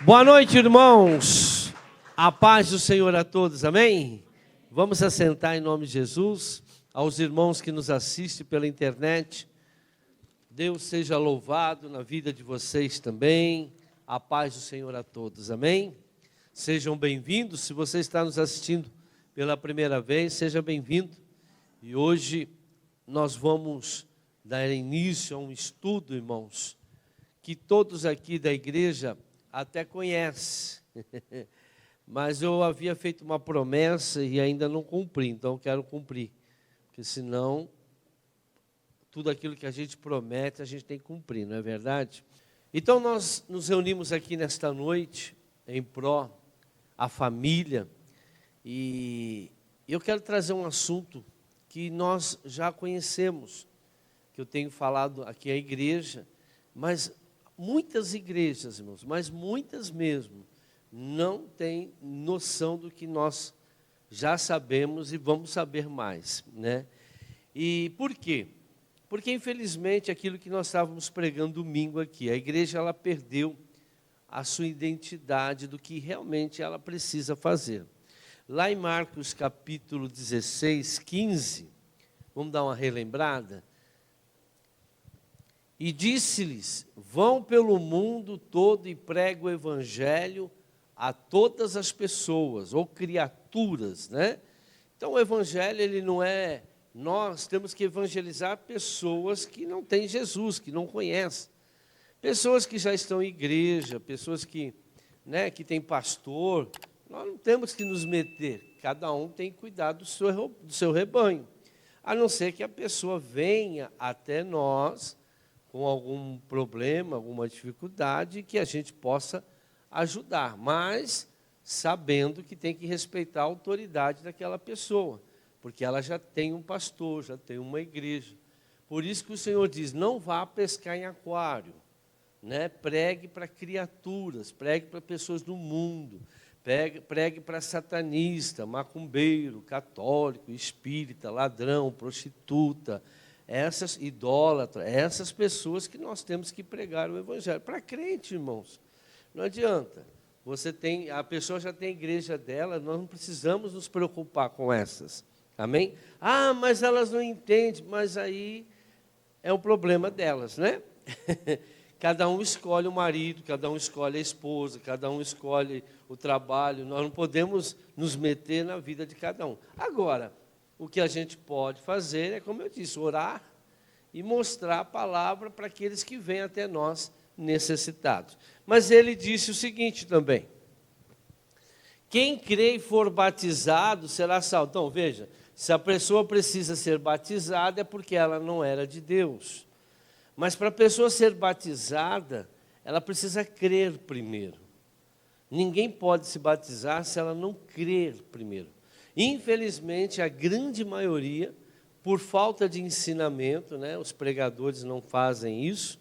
Boa noite, irmãos. A paz do Senhor a todos, amém? Vamos assentar em nome de Jesus. Aos irmãos que nos assistem pela internet, Deus seja louvado na vida de vocês também. A paz do Senhor a todos, amém? Sejam bem-vindos. Se você está nos assistindo pela primeira vez, seja bem-vindo. E hoje nós vamos dar início a um estudo, irmãos, que todos aqui da igreja até conhece, mas eu havia feito uma promessa e ainda não cumpri, então eu quero cumprir, porque senão tudo aquilo que a gente promete a gente tem que cumprir, não é verdade? Então nós nos reunimos aqui nesta noite em pró a família e eu quero trazer um assunto que nós já conhecemos, que eu tenho falado aqui à igreja, mas muitas igrejas, irmãos, mas muitas mesmo, não têm noção do que nós já sabemos e vamos saber mais, né? E por quê? Porque, infelizmente, aquilo que nós estávamos pregando domingo aqui, a igreja ela perdeu a sua identidade do que realmente ela precisa fazer. Lá em Marcos capítulo 16, 15, vamos dar uma relembrada? E disse-lhes, vão pelo mundo todo e pregue o evangelho a todas as pessoas, ou criaturas, né? Então o evangelho, ele não é, nós temos que evangelizar pessoas que não têm Jesus, que não conhecem. Pessoas que já estão em igreja, pessoas que, né, que têm pastor, nós não temos que nos meter, cada um tem que cuidar do seu rebanho. A não ser que a pessoa venha até nós com algum problema, alguma dificuldade, que a gente possa ajudar, mas sabendo que tem que respeitar a autoridade daquela pessoa, porque ela já tem um pastor, já tem uma igreja. Por isso que o Senhor diz, não vá pescar em aquário, né? Pregue para criaturas, pregue para pessoas do mundo, pregue para satanista, macumbeiro, católico, espírita, ladrão, prostituta, essas idólatras, essas pessoas que nós temos que pregar o evangelho. Para crente, irmãos, não adianta. A pessoa já tem a igreja dela, nós não precisamos nos preocupar com essas. Amém? Ah, mas elas não entendem, mas aí é um problema delas, né? Cada um escolhe o marido, cada um escolhe a esposa, cada um escolhe o trabalho, nós não podemos nos meter na vida de cada um. Agora, o que a gente pode fazer é, como eu disse, orar e mostrar a palavra para aqueles que vêm até nós necessitados. Mas ele disse o seguinte também, quem crê e for batizado será salvo. Então, veja, se a pessoa precisa ser batizada é porque ela não era de Deus. Mas para a pessoa ser batizada, ela precisa crer primeiro. Ninguém pode se batizar se ela não crer primeiro. Infelizmente, a grande maioria, por falta de ensinamento, né, os pregadores não fazem isso,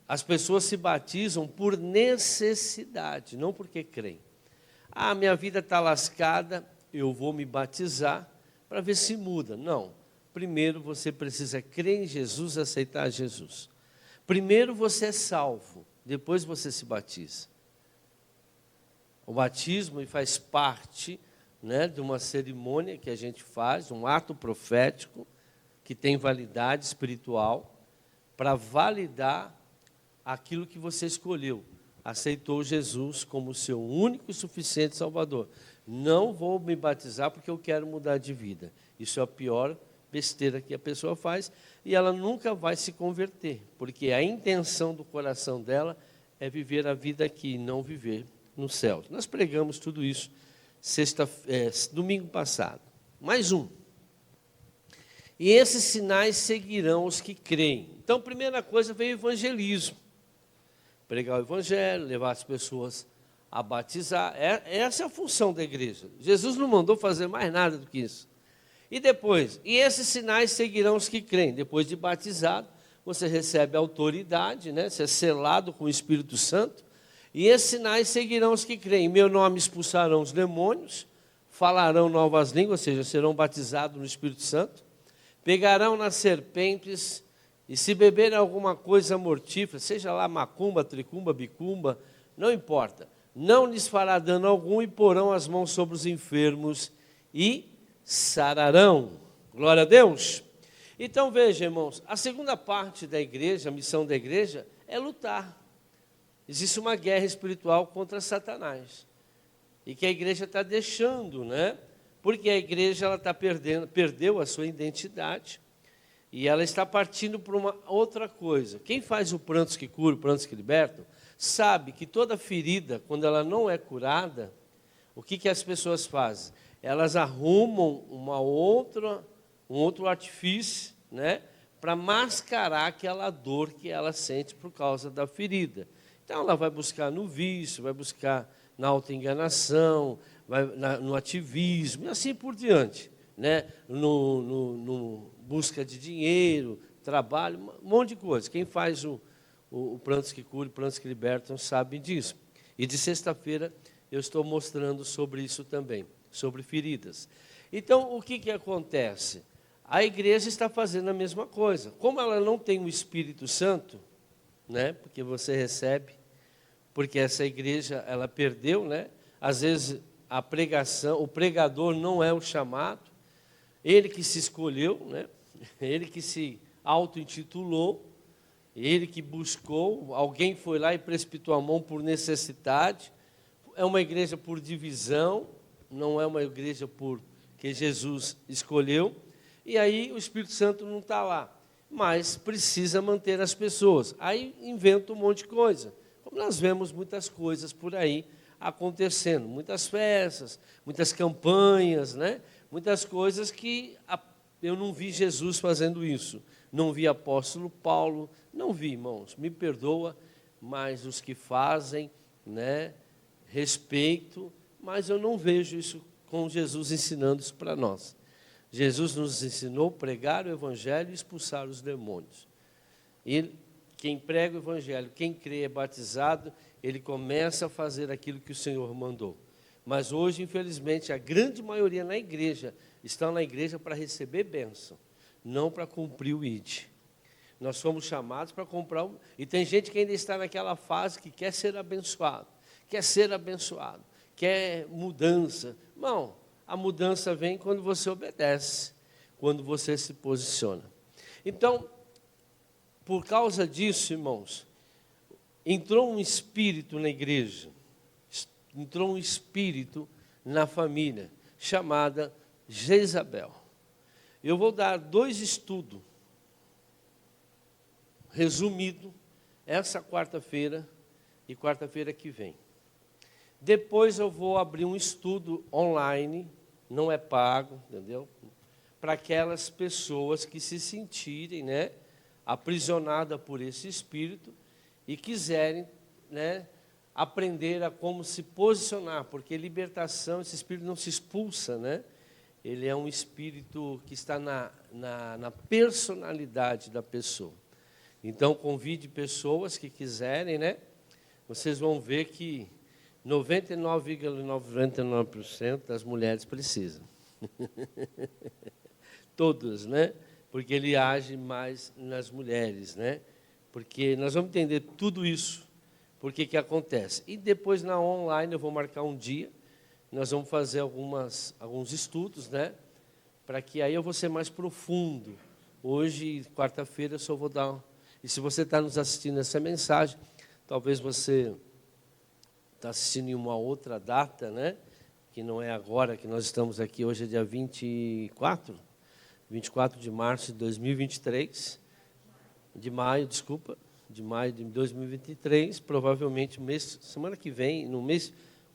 as pessoas se batizam por necessidade, não porque creem. Ah, minha vida está lascada, eu vou me batizar para ver se muda. Não, primeiro você precisa crer em Jesus, aceitar Jesus. Primeiro você é salvo, depois você se batiza. O batismo faz parte, né, de uma cerimônia que a gente faz, um ato profético, que tem validade espiritual, para validar aquilo que você escolheu. Aceitou Jesus como seu único e suficiente Salvador. Não vou me batizar porque eu quero mudar de vida. Isso é a pior besteira que a pessoa faz, e ela nunca vai se converter, porque a intenção do coração dela é viver a vida aqui, não viver no céu. Nós pregamos tudo isso domingo passado. Mais um. E esses sinais seguirão os que creem. Então, a primeira coisa veio o evangelismo. Pregar o evangelho, levar as pessoas a batizar. Essa é a função da igreja. Jesus não mandou fazer mais nada do que isso. E depois, e esses sinais seguirão os que creem. Depois de batizado, você recebe autoridade, né? Você é selado com o Espírito Santo. E esses sinais seguirão os que creem. Em meu nome expulsarão os demônios, falarão novas línguas, ou seja, serão batizados no Espírito Santo, pegarão nas serpentes, e se beberem alguma coisa mortífera, seja lá macumba, tricumba, bicumba, não importa. Não lhes fará dano algum e porão as mãos sobre os enfermos e sararão. Glória a Deus. Então veja, irmãos, a segunda parte da igreja, a missão da igreja, é lutar. Existe uma guerra espiritual contra Satanás. E que a igreja está deixando, né? Porque a igreja ela está perdeu a sua identidade. E ela está partindo para uma outra coisa. Quem faz o prantos que cura, o prantos que libertam, sabe que toda ferida, quando ela não é curada, o que as pessoas fazem? Elas arrumam um outro artifício, né, para mascarar aquela dor que ela sente por causa da ferida. Então ela vai buscar no vício, vai buscar na autoenganação, no ativismo, e assim por diante, né? No busca de dinheiro, trabalho, um monte de coisa. Quem faz o Prantos que Curam, Prantos que Libertam, sabe disso. E de sexta-feira eu estou mostrando sobre isso também, sobre feridas. Então, o que acontece? A igreja está fazendo a mesma coisa. Como ela não tem o Espírito Santo, né? Porque você recebe, porque essa igreja ela perdeu, né? Às vezes a pregação, o pregador não é o chamado, ele que se escolheu, né? Ele que se auto-intitulou, ele que buscou, alguém foi lá e precipitou a mão por necessidade. É uma igreja por divisão, não é uma igreja que Jesus escolheu. E aí o Espírito Santo não está lá, mas precisa manter as pessoas. Aí inventa um monte de coisa. Como nós vemos muitas coisas por aí acontecendo, muitas festas, muitas campanhas, né? Muitas coisas que eu não vi Jesus fazendo isso. Não vi apóstolo Paulo, não vi, irmãos, me perdoa, mas os que fazem, né, respeito, mas eu não vejo isso com Jesus ensinando isso para nós. Jesus nos ensinou a pregar o evangelho e expulsar os demônios. E quem prega o evangelho, quem crê é batizado, ele começa a fazer aquilo que o Senhor mandou. Mas hoje, infelizmente, a grande maioria na igreja estão na igreja para receber bênção, não para cumprir o ID. Nós fomos chamados para comprar, e tem gente que ainda está naquela fase que quer ser abençoado, quer mudança. Não, a mudança vem quando você obedece, quando você se posiciona. Então, por causa disso, irmãos, entrou um espírito na igreja, entrou um espírito na família, chamada Jezabel. Eu vou dar 2 estudos, resumido, essa quarta-feira e quarta-feira que vem. Depois eu vou abrir um estudo online, não é pago, entendeu? Para aquelas pessoas que se sentirem, né, aprisionadas por esse espírito e quiserem, né, aprender a como se posicionar, porque libertação, esse espírito não se expulsa, né? Ele é um espírito que está na personalidade da pessoa. Então, convide pessoas que quiserem, né? Vocês vão ver que 99,99% das mulheres precisam. Todas, né? Porque ele age mais nas mulheres, né? Porque nós vamos entender tudo isso, por que acontece. E depois na online eu vou marcar um dia, nós vamos fazer alguns estudos, né? Para que aí eu vou ser mais profundo. Hoje, quarta-feira, eu só vou dar... E se você está nos assistindo essa mensagem, talvez você está assistindo em uma outra data, né? Que não é agora que nós estamos aqui, hoje é dia 24 de março de 2023, de maio de 2023, provavelmente semana que vem,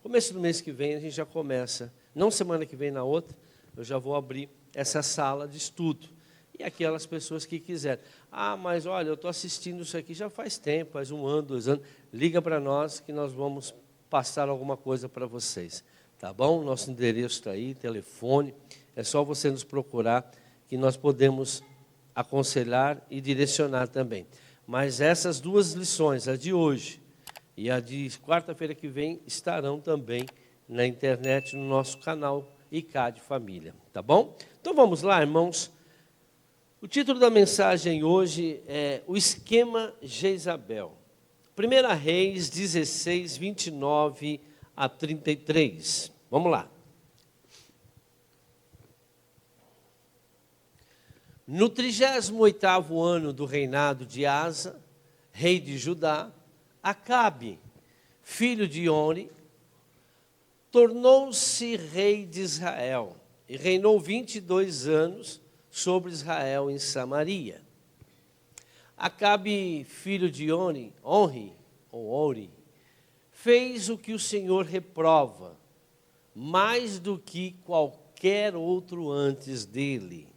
começo do mês que vem a gente já começa, não semana que vem, na outra, eu já vou abrir essa sala de estudo. E aquelas pessoas que quiserem. Ah, mas olha, eu estou assistindo isso aqui já faz tempo, faz 1 ano, 2 anos. Liga para nós que nós vamos passar alguma coisa para vocês. Tá bom? Nosso endereço está aí, telefone. É só você nos procurar que nós podemos aconselhar e direcionar também. Mas essas 2 lições, a de hoje e a de quarta-feira que vem, estarão também na internet, no nosso canal ICAD Família. Tá bom? Então vamos lá, irmãos. O título da mensagem hoje é O Esquema Jezabel. 1 Reis 16, 29 a 33. Vamos lá. No 38º ano do reinado de Asa, rei de Judá, Acabe, filho de Oni, tornou-se rei de Israel e reinou 22 anos sobre Israel em Samaria. Acabe, filho de Oni, fez o que o Senhor reprova, mais do que qualquer outro antes dele.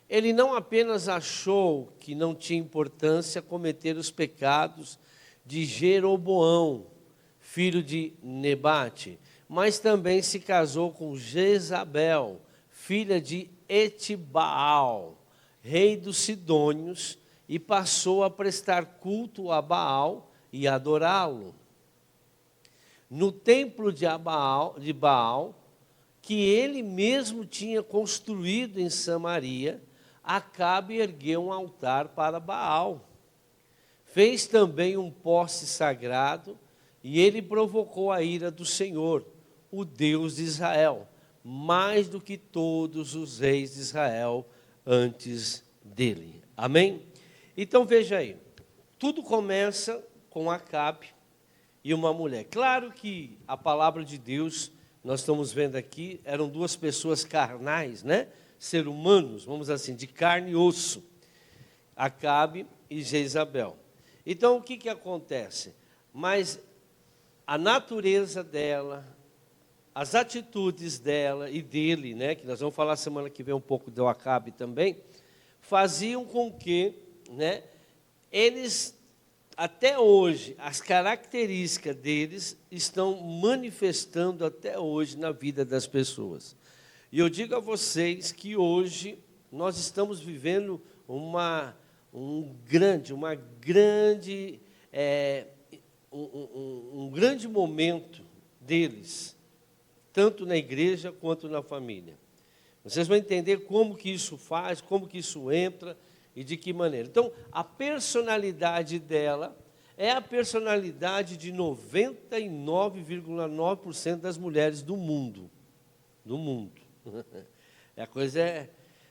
Ele não apenas achou que não tinha importância cometer os pecados de Jeroboão, filho de Nebate, mas também se casou com Jezabel, filha de Etibaal, rei dos Sidônios, e passou a prestar culto a Baal e adorá-lo. No templo de Baal, que ele mesmo tinha construído em Samaria, Acabe ergueu um altar para Baal. Fez também um poste sagrado, e ele provocou a ira do Senhor, o Deus de Israel, mais do que todos os reis de Israel antes dele. Amém? Então veja aí, tudo começa com Acabe e uma mulher. Claro que a palavra de Deus, nós estamos vendo aqui, eram duas pessoas carnais, né? Ser humanos, vamos assim, de carne e osso, Acabe e Jezabel. Então o que acontece? Mas a natureza dela, as atitudes dela e dele, né, que nós vamos falar semana que vem um pouco do Acabe também, faziam com que, né, eles, até hoje, as características deles estão manifestando até hoje na vida das pessoas. E eu digo a vocês que hoje nós estamos vivendo um grande momento deles, tanto na igreja quanto na família. Vocês vão entender como que isso faz, como que isso entra e de que maneira. Então, a personalidade dela é a personalidade de 99,9% das mulheres do mundo. Do mundo. A coisa é...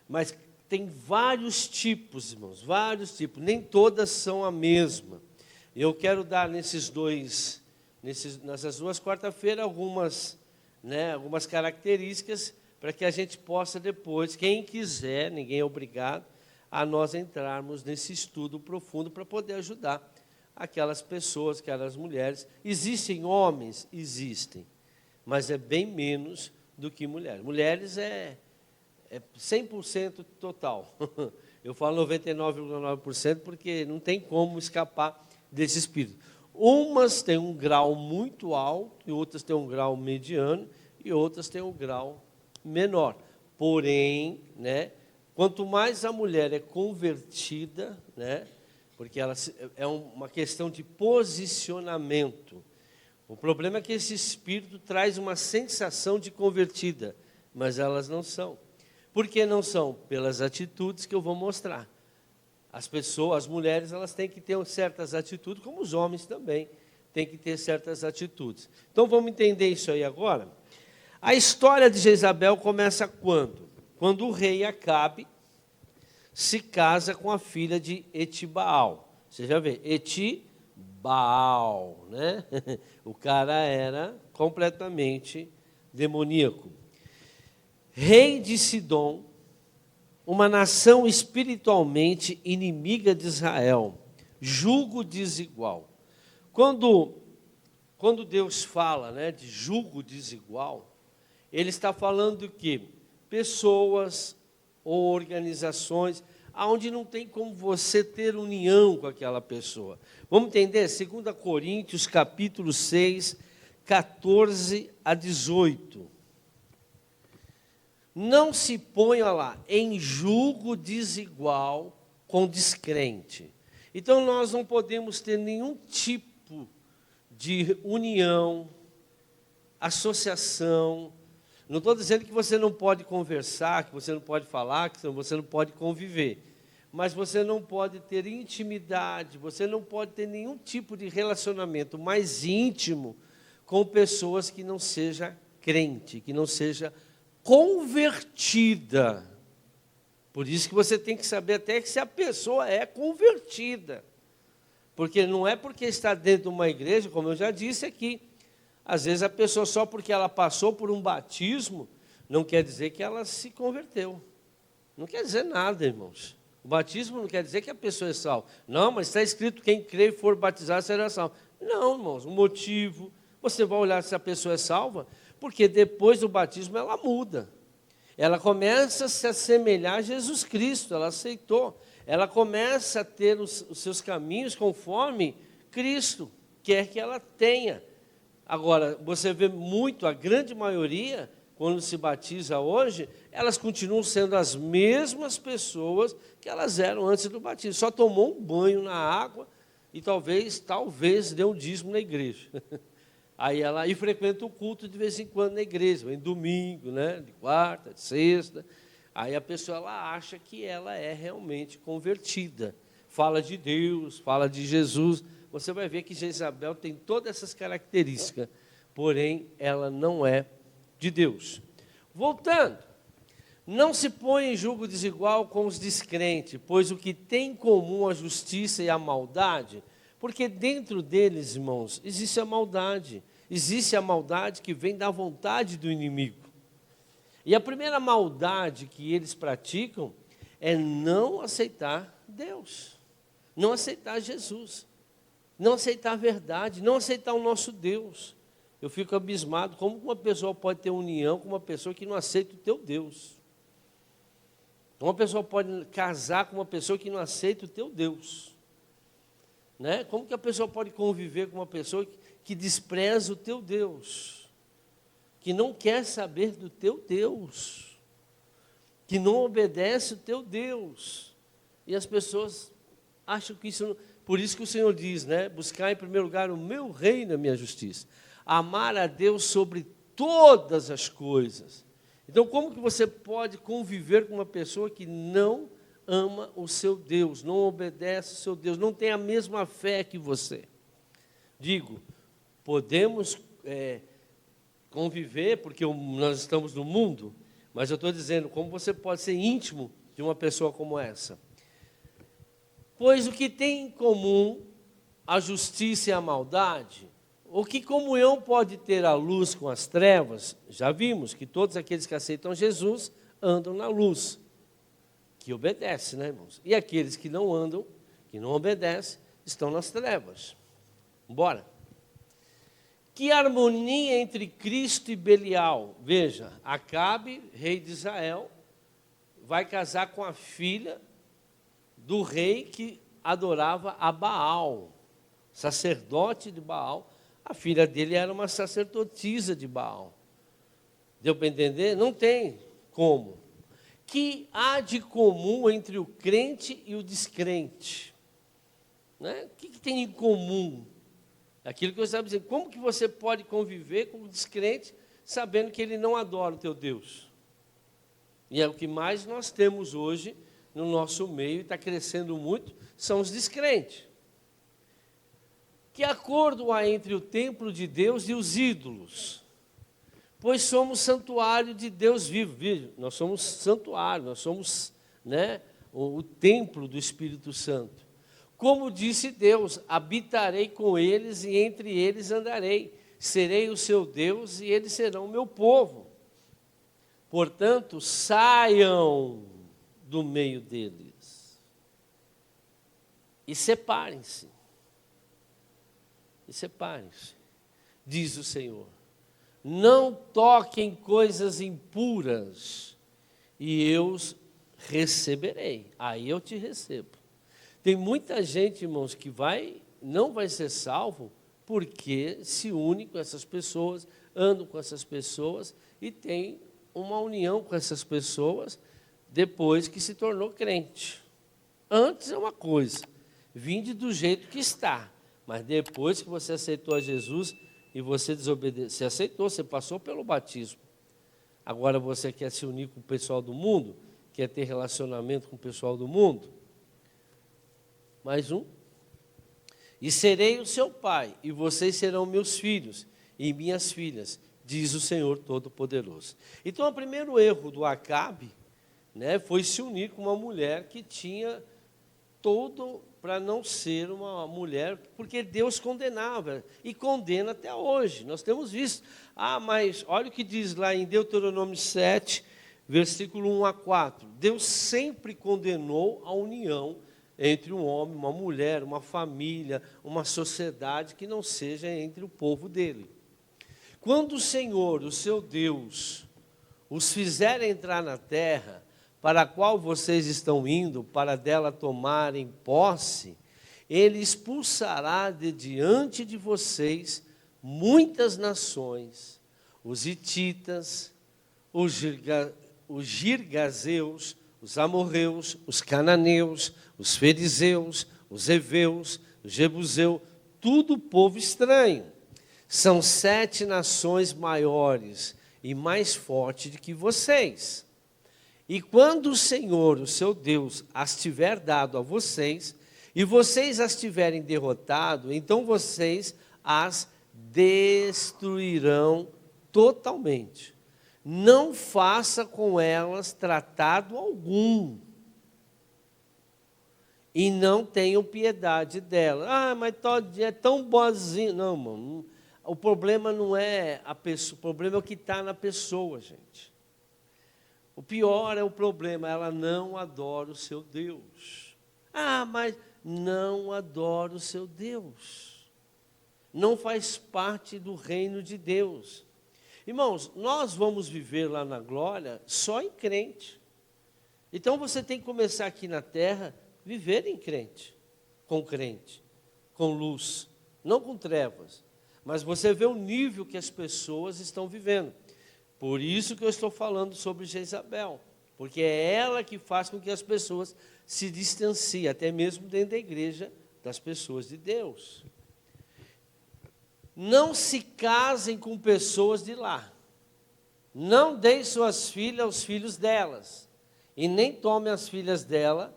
Mas tem vários tipos, irmãos, vários tipos. Nem todas são a mesma. Eu quero dar nessas duas quarta-feiras algumas características para que a gente possa depois, quem quiser, ninguém é obrigado, a nós entrarmos nesse estudo profundo para poder ajudar aquelas pessoas, aquelas mulheres. Existem homens? Existem, mas é bem menos do que mulheres. Mulheres é 100% total. Eu falo 99,9% porque não tem como escapar desse espírito. Umas têm um grau muito alto, e outras têm um grau mediano, e outras têm um grau menor. Porém, né, quanto mais a mulher é convertida, né, porque ela é uma questão de posicionamento. O problema é que esse espírito traz uma sensação de convertida, mas elas não são. Por que não são? Pelas atitudes que eu vou mostrar. As mulheres, elas têm que ter certas atitudes, como os homens também têm que ter certas atitudes. Então, vamos entender isso aí agora? A história de Jezabel começa quando? Quando o rei Acabe se casa com a filha de Etibaal. Você já vê, Etibaal, né? O cara era completamente demoníaco. Rei de Sidom, uma nação espiritualmente inimiga de Israel, jugo desigual. Quando Deus fala, né, de jugo desigual, Ele está falando que pessoas ou organizações onde não tem como você ter união com aquela pessoa. Vamos entender? 2 Coríntios, capítulo 6, 14 a 18. Não se ponha lá em julgo desigual com descrente. Então, nós não podemos ter nenhum tipo de união, associação. Não estou dizendo que você não pode conversar, que você não pode falar, que você não pode conviver. mas você não pode ter intimidade, você não pode ter nenhum tipo de relacionamento mais íntimo com pessoas que não seja crente, que não seja convertida. Por isso que você tem que saber até que se a pessoa é convertida. Porque não é porque está dentro de uma igreja, como eu já disse aqui, às vezes a pessoa só porque ela passou por um batismo, não quer dizer que ela se converteu. Não quer dizer nada, irmãos. O batismo não quer dizer que a pessoa é salva. Não, mas está escrito, quem crê e for batizado será salvo. Não, irmãos, o motivo, você vai olhar se a pessoa é salva, porque depois do batismo ela muda. Ela começa a se assemelhar a Jesus Cristo, ela aceitou. Ela começa a ter os seus caminhos conforme Cristo quer que ela tenha. Agora, você vê muito, a grande maioria, quando se batiza hoje, elas continuam sendo as mesmas pessoas que elas eram antes do batismo. Só tomou um banho na água e talvez dê um dízimo na igreja. Aí ela frequenta o culto de vez em quando na igreja, vem domingo, né, de quarta, de sexta. Aí a pessoa ela acha que ela é realmente convertida. Fala de Deus, fala de Jesus. Você vai ver que Jezabel tem todas essas características, porém ela não é de Deus. Voltando, não se põe em julgo desigual com os descrentes, pois o que tem em comum a justiça e a maldade, porque dentro deles, irmãos, existe a maldade que vem da vontade do inimigo. E a primeira maldade que eles praticam é não aceitar Deus, não aceitar Jesus, não aceitar a verdade, não aceitar o nosso Deus. Eu fico abismado como uma pessoa pode ter união com uma pessoa que não aceita o teu Deus. Uma pessoa pode casar com uma pessoa que não aceita o teu Deus. Né? Como que a pessoa pode conviver com uma pessoa que despreza o teu Deus? Que não quer saber do teu Deus? Que não obedece o teu Deus? E as pessoas acham que isso... Por isso que o Senhor diz, né? Buscar em primeiro lugar o meu reino e a minha justiça. Amar a Deus sobre todas as coisas. Então, como que você pode conviver com uma pessoa que não ama o seu Deus, não obedece o seu Deus, não tem a mesma fé que você? Digo, podemos conviver, porque nós estamos no mundo, mas eu estou dizendo, como você pode ser íntimo de uma pessoa como essa? Pois o que tem em comum a justiça e a maldade, o que comunhão pode ter a luz com as trevas? Já vimos que todos aqueles que aceitam Jesus andam na luz, que obedece, né, irmãos? E aqueles que não andam, que não obedecem, estão nas trevas. Bora. Que harmonia entre Cristo e Belial. Veja, Acabe, rei de Israel, vai casar com a filha do rei que adorava a Baal, sacerdote de Baal. A filha dele era uma sacerdotisa de Baal. Deu para entender? Não tem como. Que há de comum entre o crente e o descrente? Né? O que tem em comum? Aquilo que você estava dizendo, como que você pode conviver com o descrente sabendo que ele não adora o teu Deus? E é o que mais nós temos hoje no nosso meio, e está crescendo muito, são os descrentes. Que acordo há entre o templo de Deus e os ídolos? Pois somos santuário de Deus vivo. Veja, nós somos santuário, nós somos, né, o templo do Espírito Santo. Como disse Deus, habitarei com eles e entre eles andarei. Serei o seu Deus e eles serão o meu povo. Portanto, saiam do meio deles e separem-se. E separem-se, diz o Senhor. Não toquem coisas impuras e eu os receberei. Aí eu te recebo. Tem muita gente, irmãos, que não vai ser salvo porque se une com essas pessoas, andam com essas pessoas e tem uma união com essas pessoas depois que se tornou crente. Antes é uma coisa, vinde do jeito que está, mas depois que você aceitou a Jesus e você desobedeceu, você aceitou, você passou pelo batismo. Agora você quer se unir com o pessoal do mundo, quer ter relacionamento com o pessoal do mundo, Mais um. E serei o seu pai, e vocês serão meus filhos e minhas filhas, diz o Senhor Todo-Poderoso. Então, o primeiro erro do Acabe, né, foi se unir com uma mulher que tinha todo para não ser uma mulher, porque Deus condenava, e condena até hoje. Nós temos visto. Mas olha o que diz lá em Deuteronômio 7, versículo 1 a 4. Deus sempre condenou a união entre um homem, uma mulher, uma família, uma sociedade que não seja entre o povo dele. Quando o Senhor, o seu Deus, os fizer entrar na terra, para a qual vocês estão indo, para dela tomarem posse, ele expulsará de diante de vocês muitas nações, os hititas, os girgazeus, os amorreus, os cananeus, os fariseus, os heveus, os jebuseus, tudo povo estranho. São 7 nações maiores e mais fortes do que vocês. E quando o Senhor, o seu Deus, as tiver dado a vocês, e vocês as tiverem derrotado, então vocês as destruirão totalmente. Não faça com elas tratado algum. E não tenham piedade delas. Mas é tão boazinha. Não, mano. O problema não é a pessoa, o problema é o que está na pessoa, gente. O pior é o problema, ela não adora o seu Deus. Mas não adora o seu Deus. Não faz parte do reino de Deus. Irmãos, nós vamos viver lá na glória só em crente. Então você tem que começar aqui na terra, viver em crente, com luz, não com trevas. Mas você vê o nível que as pessoas estão vivendo. Por isso que eu estou falando sobre Jezabel, porque é ela que faz com que as pessoas se distanciem, até mesmo dentro da igreja, das pessoas de Deus. Não se casem com pessoas de lá. Não deem suas filhas aos filhos delas, e nem tomem as filhas dela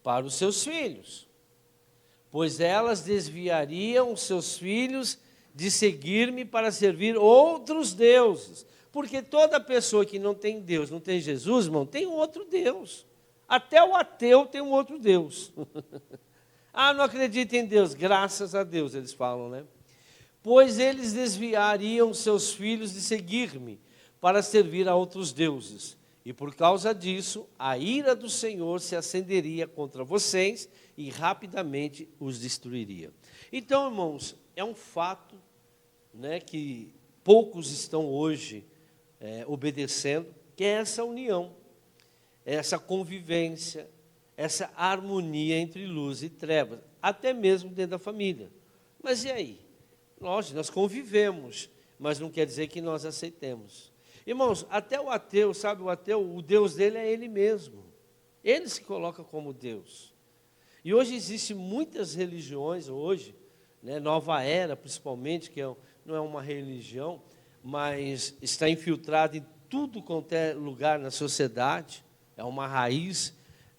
para os seus filhos, pois elas desviariam os seus filhos de seguir-me para servir outros deuses. Porque toda pessoa que não tem Deus, não tem Jesus, irmão, tem um outro Deus. Até o ateu tem um outro Deus. Não acredito em Deus. Graças a Deus, eles falam, né? Pois eles desviariam seus filhos de seguir-me para servir a outros deuses. E por causa disso, a ira do Senhor se acenderia contra vocês e rapidamente os destruiria. Então, irmãos, é um fato, né, que poucos estão hoje obedecendo, que é essa união, essa convivência, essa harmonia entre luz e trevas, até mesmo dentro da família. Mas e aí? Lógico, nós convivemos, mas não quer dizer que nós aceitemos. Irmãos, até o ateu, sabe, o ateu, o Deus dele é ele mesmo. Ele se coloca como Deus. E hoje existem muitas religiões, hoje, né, nova era principalmente, que não é uma religião, mas está infiltrado em tudo quanto é lugar na sociedade, é uma raiz.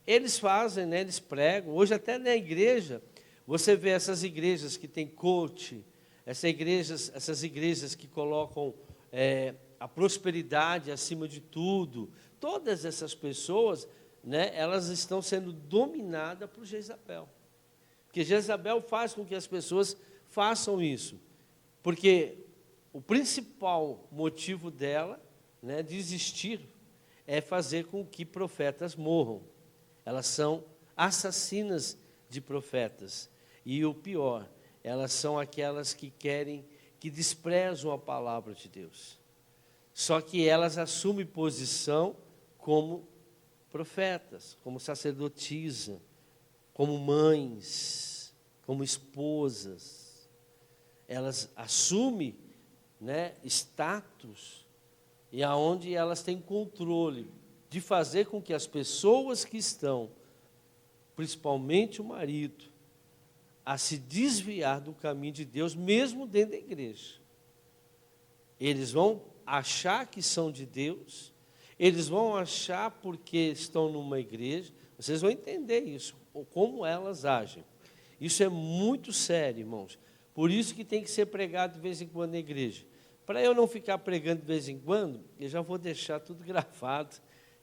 Eles fazem, né, eles pregam. Hoje até na igreja, você vê essas igrejas que tem coach, essas igrejas que colocam a prosperidade acima de tudo. Todas essas pessoas, né, elas estão sendo dominadas por Jezabel. Porque Jezabel faz com que as pessoas façam isso. Porque o principal motivo dela, né, de existir, é fazer com que profetas morram. Elas são assassinas de profetas. E o pior, elas são aquelas que desprezam a palavra de Deus. Só que elas assumem posição como profetas, como sacerdotisa, como mães, como esposas. Elas assumem, né, status, e aonde elas têm controle de fazer com que as pessoas que estão, principalmente o marido, a se desviar do caminho de Deus, mesmo dentro da igreja. Eles vão achar que são de Deus, eles vão achar porque estão numa igreja, vocês vão entender isso, ou como elas agem. Isso é muito sério, irmãos. Por isso que tem que ser pregado de vez em quando na igreja. Para eu não ficar pregando de vez em quando, eu já vou deixar tudo gravado.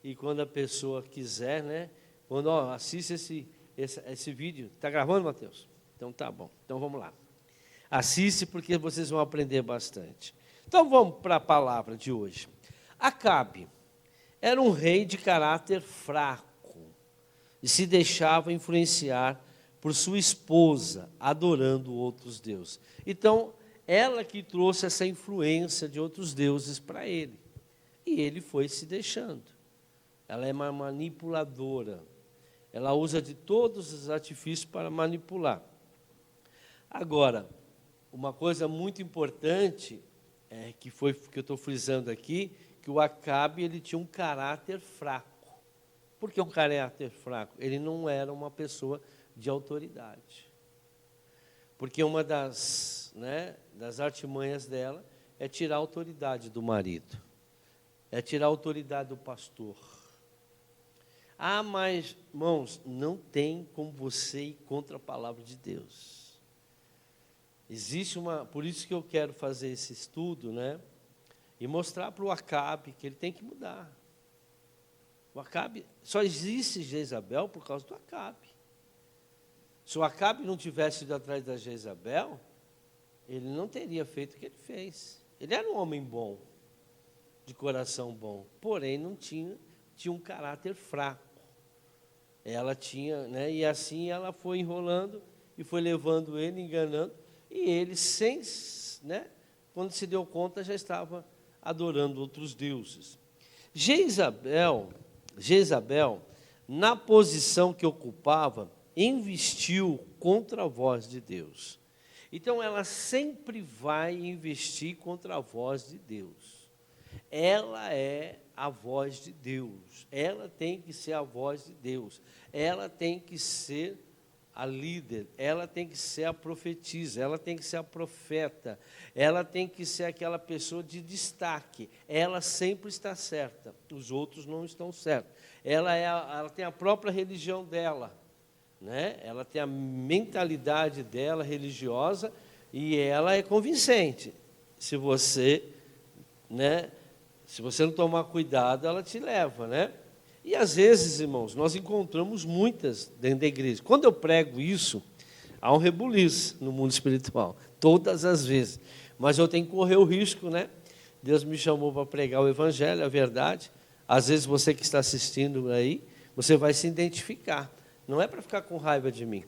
E quando a pessoa quiser, né? Quando assiste esse vídeo. Está gravando, Mateus? Então tá bom. Então vamos lá. Assiste porque vocês vão aprender bastante. Então vamos para a palavra de hoje. Acabe era um rei de caráter fraco e se deixava influenciar por sua esposa, adorando outros deuses. Então, ela que trouxe essa influência de outros deuses para ele. E ele foi se deixando. Ela é uma manipuladora. Ela usa de todos os artifícios para manipular. Agora, uma coisa muito importante, que foi que eu estou frisando aqui, que o Acabe ele tinha um caráter fraco. Por que um caráter fraco? Ele não era uma pessoa de autoridade. Porque uma das artimanhas dela é tirar a autoridade do marido. É tirar a autoridade do pastor. Ah, mas, irmãos, não tem como você ir contra a palavra de Deus. Existe por isso que eu quero fazer esse estudo, né? E mostrar para o Acabe que ele tem que mudar. O Acabe, só existe Jezabel por causa do Acabe. Se o Acabe não tivesse ido atrás da Jezabel, ele não teria feito o que ele fez. Ele era um homem bom, de coração bom, porém não tinha um caráter fraco. Ela tinha, né? E assim ela foi enrolando e foi levando ele, enganando. E ele, quando se deu conta, já estava adorando outros deuses. Jezabel, na posição que ocupava, investiu contra a voz de Deus. Então, ela sempre vai investir contra a voz de Deus. Ela é a voz de Deus. Ela tem que ser a voz de Deus. Ela tem que ser a líder, ela tem que ser a profetisa, ela tem que ser a profeta, ela tem que ser aquela pessoa de destaque. Ela sempre está certa, os outros não estão certos. Ela tem a própria religião dela, né? Ela tem a mentalidade dela religiosa e ela é convincente. Se você não tomar cuidado, ela te leva, né? E às vezes, irmãos, nós encontramos muitas dentro da igreja. Quando eu prego isso, há um rebuliço no mundo espiritual, todas as vezes. Mas eu tenho que correr o risco, né? Deus me chamou para pregar o evangelho, a verdade. Às vezes você que está assistindo aí, você vai se identificar. Não é para ficar com raiva de mim.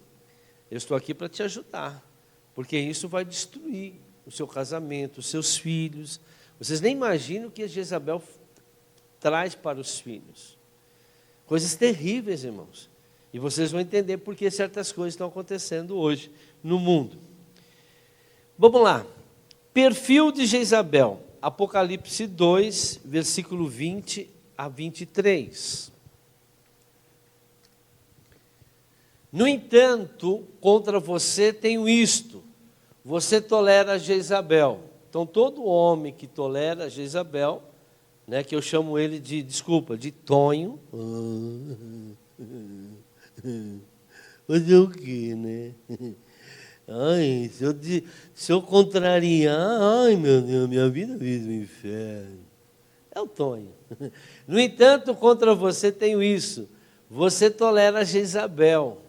Eu estou aqui para te ajudar, porque isso vai destruir o seu casamento, os seus filhos. Vocês nem imaginam o que a Jezabel traz para os filhos. Coisas terríveis, irmãos. E vocês vão entender por que certas coisas estão acontecendo hoje no mundo. Vamos lá. Perfil de Jezabel. Apocalipse 2, versículo 20 a 23. No entanto, contra você tenho isto. Você tolera Jezabel. Então, todo homem que tolera Jezabel, né, que eu chamo ele de Tonho. Fazer o quê, né? Ai, se eu contrariar, ai meu Deus, minha vida vive no inferno. É o Tonho. No entanto, contra você tenho isso. Você tolera Jezabel,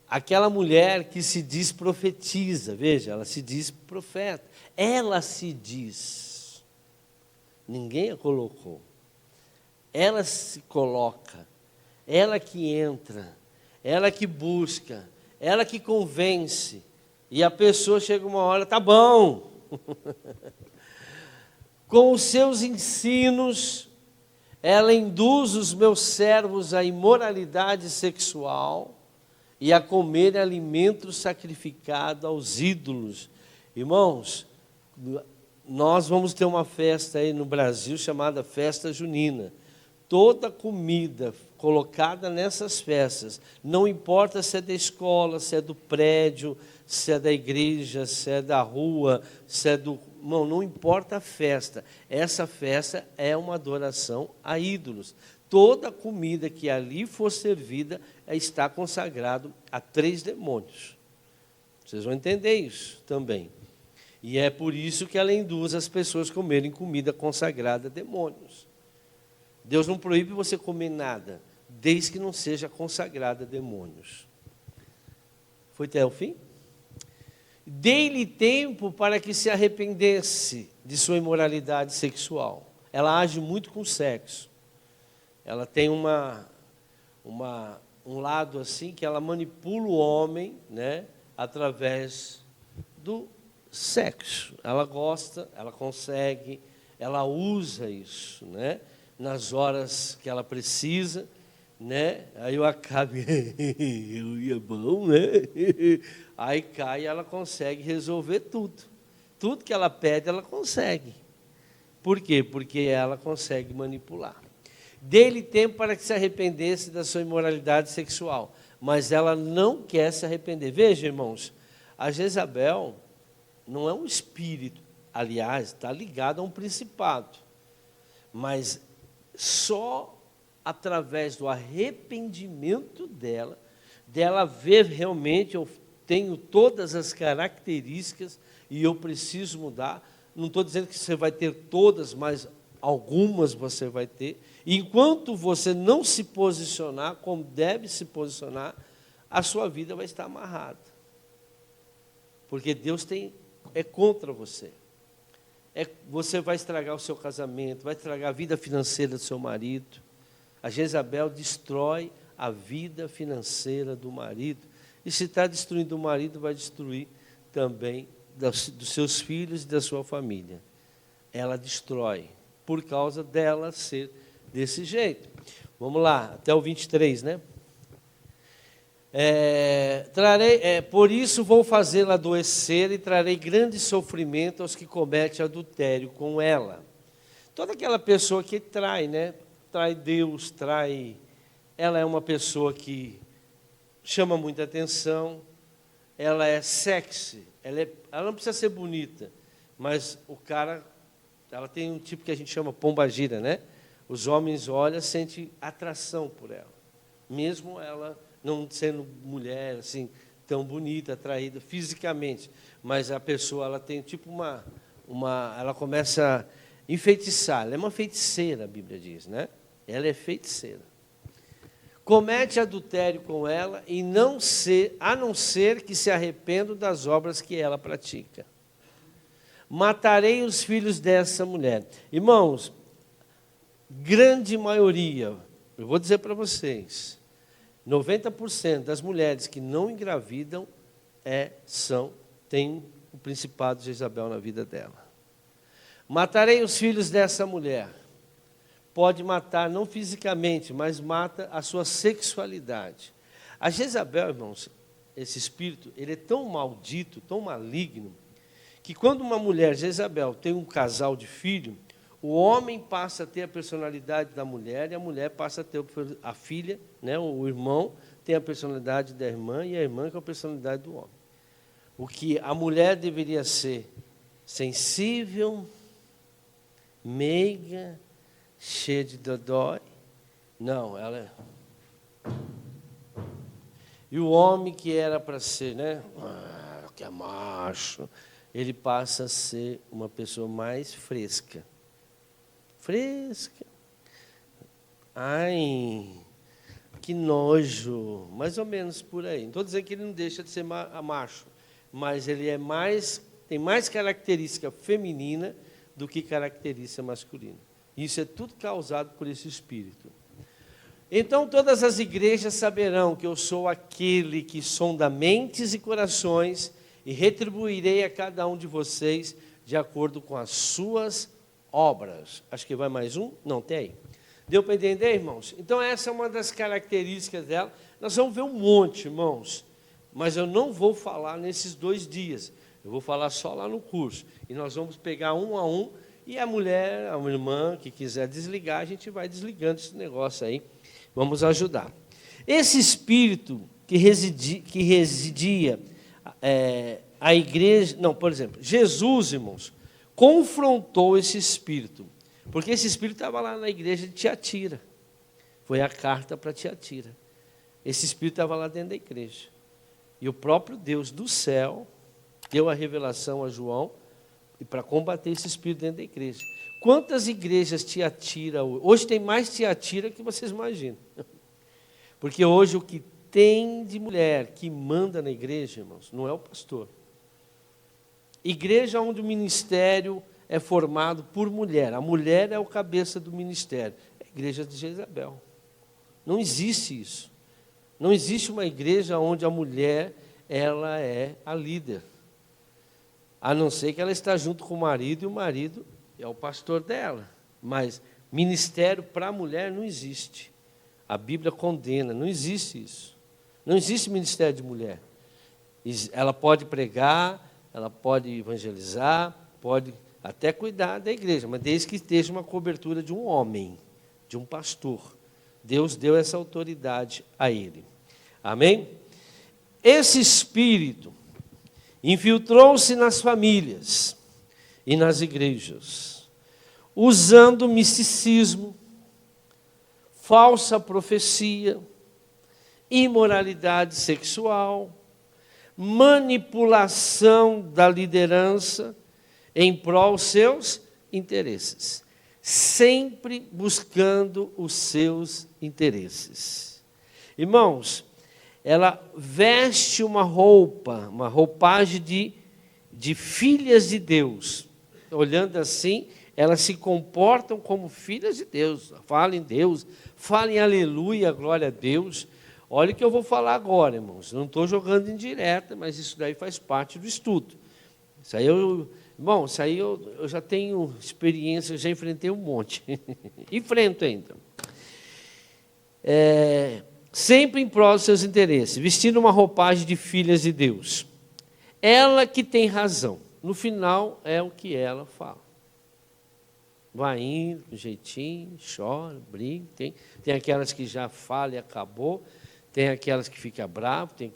aquela mulher que se diz profetiza. Veja, ela se diz profeta. Ela se diz. Ninguém a colocou. Ela se coloca, ela que entra, ela que busca, ela que convence. E a pessoa chega uma hora, tá bom. Com os seus ensinos, ela induz os meus servos à imoralidade sexual e a comer alimento sacrificado aos ídolos. Irmãos, nós vamos ter uma festa aí no Brasil chamada Festa Junina. Toda comida colocada nessas festas, não importa se é da escola, se é do prédio, se é da igreja, se é da rua, se é do... Não importa a festa. Essa festa é uma adoração a ídolos. toda a comida que ali for servida está consagrado a 3 demônios. Vocês vão entender isso também. E é por isso que ela induz as pessoas a comerem comida consagrada a demônios. Deus não proíbe você comer nada, desde que não seja consagrada a demônios. Foi até o fim? Dei-lhe tempo para que se arrependesse de sua imoralidade sexual. Ela age muito com o sexo. Ela tem um lado assim que ela manipula o homem, né, através do sexo. Ela gosta, ela consegue, ela usa isso, né, nas horas que ela precisa, né? Aí eu acabo, eu ia bom, né? Aí cai e ela consegue resolver tudo. Tudo que ela pede, ela consegue. Por quê? Porque ela consegue manipular. Dê-lhe tempo para que se arrependesse da sua imoralidade sexual, mas ela não quer se arrepender. Veja, irmãos, a Jezabel não é um espírito, aliás, está ligado a um principado, mas só através do arrependimento dela ver realmente, eu tenho todas as características e eu preciso mudar. Não estou dizendo que você vai ter todas, mas algumas você vai ter. E enquanto você não se posicionar como deve se posicionar, a sua vida vai estar amarrada. Porque Deus é contra você. Você vai estragar o seu casamento, vai estragar a vida financeira do seu marido. A Jezabel destrói a vida financeira do marido. E se está destruindo o marido, vai destruir também dos seus filhos e da sua família. Ela destrói, por causa dela ser desse jeito. Vamos lá, até o 23, né? Por isso vou fazê-la adoecer e trarei grande sofrimento aos que cometem adultério com ela. Toda aquela pessoa que trai, né? Trai Deus, trai. Ela é uma pessoa que chama muita atenção, ela é sexy, ela não precisa ser bonita, mas ela tem um tipo que a gente chama pombagira, né? Os homens olham, sentem atração por ela, mesmo ela não sendo mulher assim tão bonita, atraída fisicamente, mas a pessoa ela tem tipo ela começa a enfeitiçar, ela é uma feiticeira, a Bíblia diz, né? Ela é feiticeira. Comete adultério com ela a não ser que se arrependa das obras que ela pratica. Matarei os filhos dessa mulher. Irmãos, grande maioria, eu vou dizer para vocês, 90% das mulheres que não engravidam têm o principado de Jezabel na vida dela. Matarei os filhos dessa mulher. Pode matar, não fisicamente, mas mata a sua sexualidade. A Jezabel, irmãos, esse espírito, ele é tão maldito, tão maligno, que quando uma mulher, Jezabel, tem um casal de filho, o homem passa a ter a personalidade da mulher e a mulher passa a ter a filha, né, o irmão tem a personalidade da irmã e a irmã com a personalidade do homem. O que a mulher deveria ser sensível, meiga, cheia de dodói. Não, ela é. E o homem que era para ser, né? Que é macho, ele passa a ser uma pessoa mais fresca. Fresca. Ai, que nojo. Mais ou menos por aí. Não estou dizendo que ele não deixa de ser macho, mas ele tem mais característica feminina do que característica masculina. Isso é tudo causado por esse espírito. Então todas as igrejas saberão que eu sou aquele que sonda mentes e corações e retribuirei a cada um de vocês de acordo com as suas obras. Acho que vai mais um? Não, tem aí. Deu para entender, irmãos? Então essa é uma das características dela. Nós vamos ver um monte, irmãos, mas eu não vou falar nesses 2 dias. Eu vou falar só lá no curso. E nós vamos pegar um a um. E a mulher, a irmã que quiser desligar, a gente vai desligando esse negócio aí. Vamos ajudar. Esse espírito que residia a igreja... Não, por exemplo, Jesus, irmãos, confrontou esse espírito. Porque esse espírito estava lá na igreja de Tiatira. Foi a carta para Tiatira. Esse espírito estava lá dentro da igreja. E o próprio Deus do céu deu a revelação a João e para combater esse espírito dentro da igreja. Quantas igrejas Tiatira hoje? Hoje tem mais Tiatira que vocês imaginam. Porque hoje o que tem de mulher que manda na igreja, irmãos, não é o pastor. Igreja onde o ministério é formado por mulher. A mulher é o cabeça do ministério. É a igreja de Jezabel. Não existe isso. Não existe uma igreja onde a mulher ela é a líder. A não ser que ela está junto com o marido e o marido é o pastor dela. Mas ministério para a mulher não existe. A Bíblia condena, não existe isso. Não existe ministério de mulher. Ela pode pregar, ela pode evangelizar, pode até cuidar da igreja, mas desde que esteja uma cobertura de um homem, de um pastor. Deus deu essa autoridade a ele. Amém? Esse espírito infiltrou-se nas famílias e nas igrejas, usando misticismo, falsa profecia, imoralidade sexual, manipulação da liderança em prol dos seus interesses, sempre buscando os seus interesses. Irmãos, ela veste uma roupagem de filhas de Deus. Olhando assim, elas se comportam como filhas de Deus. Falem Deus, falem aleluia, glória a Deus. Olha o que eu vou falar agora, irmãos. Não estou jogando indireta, mas isso daí faz parte do estudo. Isso aí eu já tenho experiência, eu já enfrentei um monte. Enfrento ainda. Sempre em prol dos seus interesses, vestindo uma roupagem de filhas de Deus. Ela que tem razão. No final, é o que ela fala. Vai indo, com jeitinho, chora, briga. Tem aquelas que já falam e acabou. Tem aquelas que ficam bravas. Tem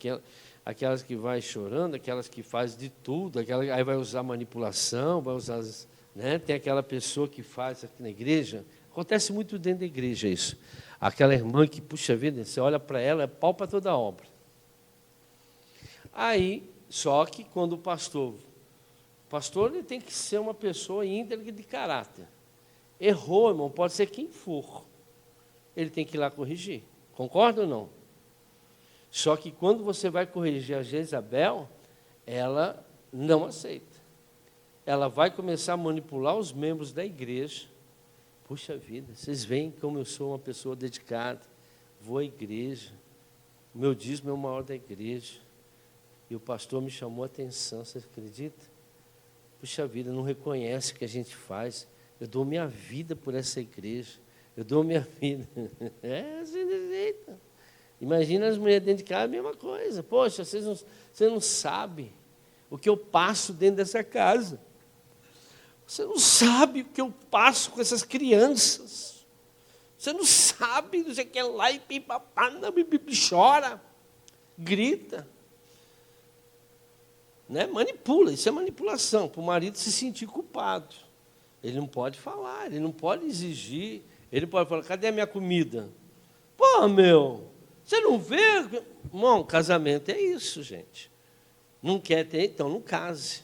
aquelas que vai chorando, aquelas que faz de tudo. Aí vai usar manipulação, vai usar... Né? Tem aquela pessoa que faz aqui na igreja. Acontece muito dentro da igreja isso. Aquela irmã que, puxa vida, você olha para ela, é pau para toda a obra. Aí, só que quando o pastor ele tem que ser uma pessoa íntegra de caráter. Errou, irmão, pode ser quem for. Ele tem que ir lá corrigir. Concorda ou não? Só que quando você vai corrigir a Jezabel, ela não aceita. Ela vai começar a manipular os membros da igreja. Puxa vida, vocês veem como eu sou uma pessoa dedicada, vou à igreja, o meu dízimo é o maior da igreja, e o pastor me chamou a atenção, você acredita? Puxa vida, não reconhece o que a gente faz, eu dou minha vida por essa igreja, eu dou minha vida, assim de jeito. Imagina as mulheres dentro de casa, a mesma coisa, poxa, você não sabe o que eu passo dentro dessa casa. Você não sabe o que eu passo com essas crianças. Você não sabe, não sei o que lá, e pipapá, chora, grita. Né? Manipula, isso é manipulação, para o marido se sentir culpado. Ele não pode falar, ele não pode exigir, ele pode falar, cadê a minha comida? Pô, meu, você não vê? Irmão, casamento é isso, gente. Não quer ter, então não case.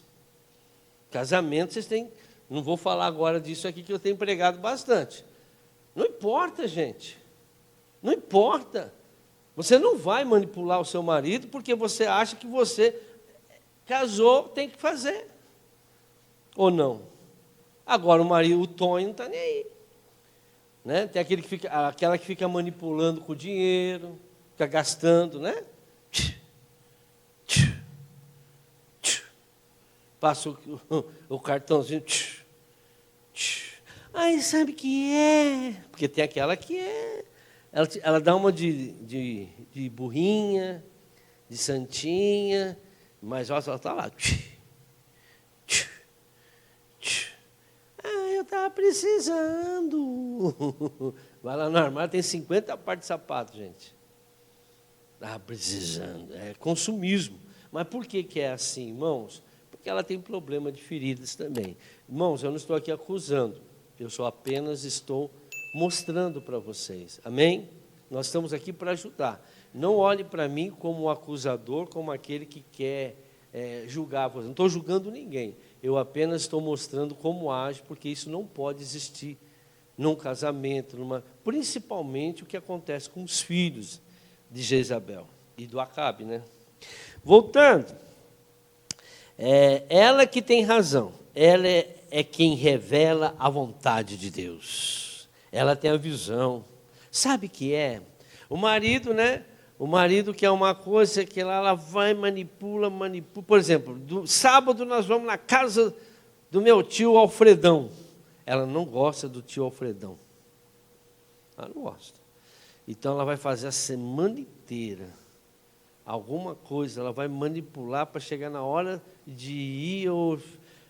Casamento, vocês têm... Não vou falar agora disso aqui, que eu tenho pregado bastante. Não importa, gente. Não importa. Você não vai manipular o seu marido porque você acha que você casou, tem que fazer. Ou não? Agora, o marido, o Tonho, não está nem aí. Né? Tem aquela que fica manipulando com o dinheiro, fica gastando, né? Passa o cartãozinho. Aí sabe que é. Porque tem aquela que é. Ela dá uma de burrinha, de santinha, mas ela está lá. Eu estava precisando. Vai lá no armário, tem 50 pares de sapato, gente. Estava precisando. É consumismo. Mas por que é assim, irmãos? Porque ela tem problema de feridas também. Irmãos, eu não estou aqui acusando. Eu só apenas estou mostrando para vocês. Amém? Nós estamos aqui para ajudar. Não olhe para mim como um acusador, como aquele que quer julgar você. Não estou julgando ninguém. Eu apenas estou mostrando como age, porque isso não pode existir num casamento, principalmente o que acontece com os filhos de Jezabel e do Acabe, né? Voltando, ela que tem razão, ela é quem revela a vontade de Deus. Ela tem a visão. Sabe o que é? O marido, né? O marido quer uma coisa que ela vai, manipula. Por exemplo, sábado nós vamos na casa do meu tio Alfredão. Ela não gosta do tio Alfredão. Ela não gosta. Então ela vai fazer a semana inteira alguma coisa, ela vai manipular para chegar na hora de ir ou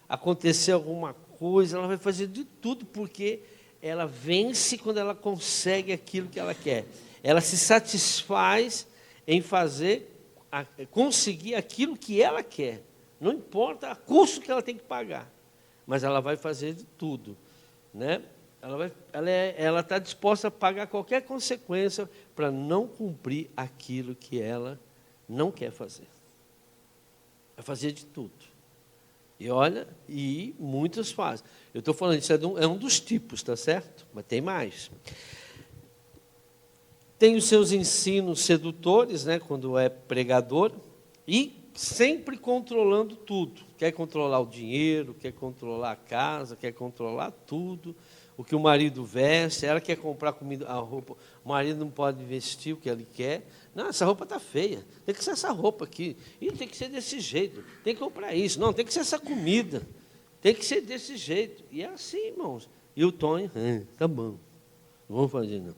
acontecer alguma coisa, ela vai fazer de tudo, porque ela vence quando ela consegue aquilo que ela quer. Ela se satisfaz em conseguir aquilo que ela quer. Não importa o custo que ela tem que pagar, mas ela vai fazer de tudo, né? Ela está disposta a pagar qualquer consequência para não cumprir aquilo que ela não quer fazer. Vai fazer de tudo. E olha, e muitos fazem. Eu estou falando, isso é um dos tipos, tá certo? Mas tem mais. Tem os seus ensinos sedutores, né, quando é pregador, e sempre controlando tudo. Quer controlar o dinheiro, quer controlar a casa, quer controlar tudo. O que o marido veste, ela quer comprar comida, a roupa, o marido não pode vestir o que ele quer. Não, essa roupa está feia, tem que ser essa roupa aqui, e tem que ser desse jeito, tem que comprar isso, não, tem que ser essa comida, tem que ser desse jeito. E é assim, irmãos. E o Tony, tá bom, não vamos fazer não.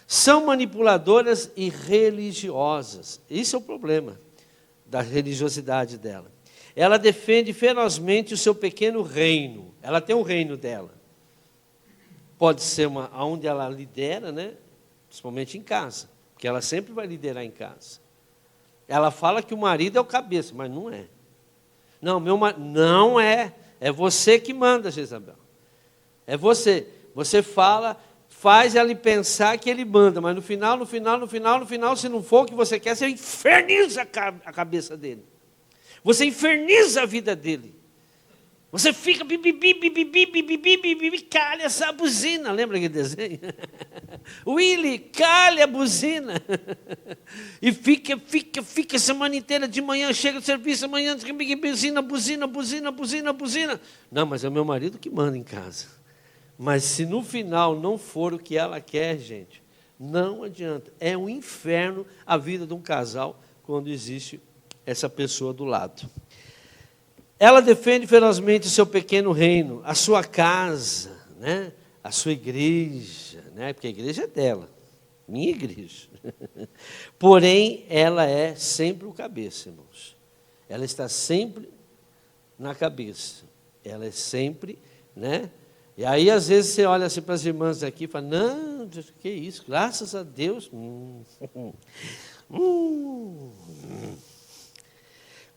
São manipuladoras e religiosas. Isso é o problema da religiosidade dela. Ela defende ferozmente o seu pequeno reino. Ela tem um reino dela. Pode ser onde ela lidera, né? Principalmente em casa, porque ela sempre vai liderar em casa. Ela fala que o marido é o cabeça, mas não é. Não, não é. É você que manda, Jezabel. É você. Você faz ele pensar que ele manda, mas no final, se não for o que você quer, você inferniza a cabeça dele. Você inferniza a vida dele. Você fica calha essa buzina. Lembra aquele desenho? Willy, calha a buzina. E fica a semana inteira, de manhã, chega do serviço, amanhã, buzina. Não, mas é o meu marido que manda em casa. Mas se no final não for o que ela quer, gente, não adianta. É um inferno a vida de um casal quando existe essa pessoa do lado. Ela defende ferozmente o seu pequeno reino, a sua casa, né? A sua igreja, né? Porque a igreja é dela, minha igreja. Porém, ela é sempre o cabeça, irmãos. Ela está sempre na cabeça. Ela é sempre, né? E aí, às vezes, você olha assim para as irmãs aqui e fala, não, que isso, graças a Deus.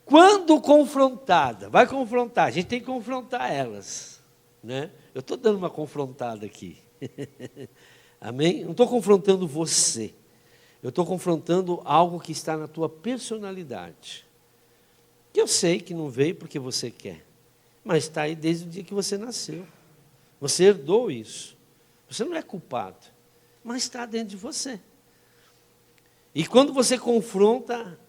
Quando confrontada, vai confrontar, a gente tem que confrontar elas, né? Eu estou dando uma confrontada aqui, amém? Não estou confrontando você, eu estou confrontando algo que está na tua personalidade, que eu sei que não veio porque você quer, mas está aí desde o dia que você nasceu, você herdou isso, você não é culpado, mas está dentro de você. E quando você confronta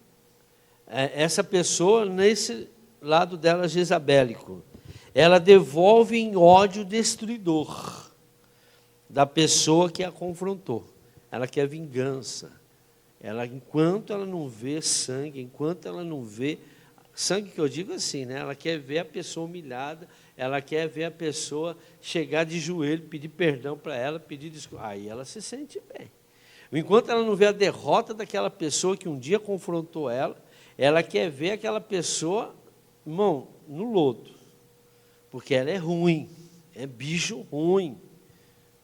essa pessoa, nesse lado dela jezabélico, ela devolve em ódio destruidor da pessoa que a confrontou. Ela quer vingança. Enquanto ela não vê sangue, enquanto ela não vê sangue, que eu digo assim, né? Ela quer ver a pessoa humilhada, ela quer ver a pessoa chegar de joelho, pedir perdão para ela, pedir desculpa. Aí ela se sente bem. Enquanto ela não vê a derrota daquela pessoa que um dia confrontou ela quer ver aquela pessoa, irmão, no lodo. Porque ela é ruim, é bicho ruim,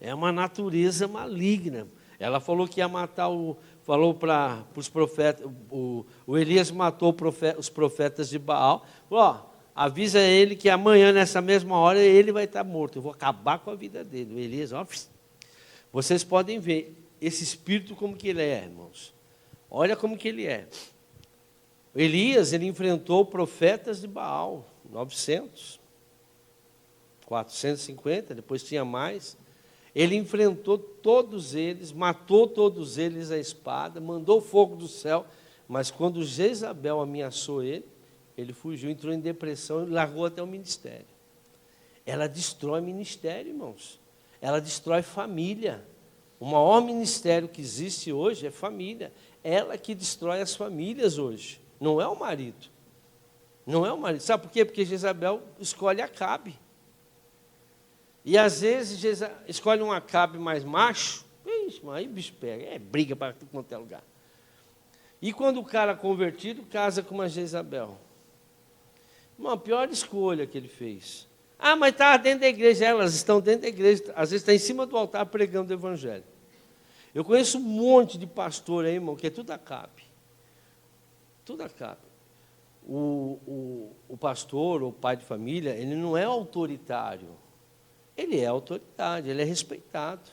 é uma natureza maligna. Ela falou que ia matar falou para os profetas, o Elias matou os profetas de Baal. Falou, avisa ele que amanhã, nessa mesma hora, ele vai estar morto. Eu vou acabar com a vida dele. O Elias, vocês podem ver, esse espírito como que ele é, irmãos. Olha como que ele é. Elias, ele enfrentou profetas de Baal, 900, 450, depois tinha mais. Ele enfrentou todos eles, matou todos eles à espada, mandou fogo do céu, mas quando Jezabel ameaçou ele, ele fugiu, entrou em depressão e largou até o ministério. Ela destrói ministério, irmãos. Ela destrói família. O maior ministério que existe hoje é família. Ela que destrói as famílias hoje. Não é o marido. Não é o marido. Sabe por quê? Porque Jezabel escolhe Acabe. E às vezes escolhe um Acabe mais macho. Ixi, aí o bicho pega. É briga para tudo quanto é lugar. E quando o cara é convertido, casa com uma Jezabel. Uma pior escolha que ele fez. Ah, mas está dentro da igreja. Elas estão dentro da igreja. Às vezes está em cima do altar pregando o evangelho. Eu conheço um monte de pastor aí, irmão, que é tudo Acabe. Tudo Acabe. O pastor, ou pai de família, ele não é autoritário. Ele é autoritário, ele é respeitado.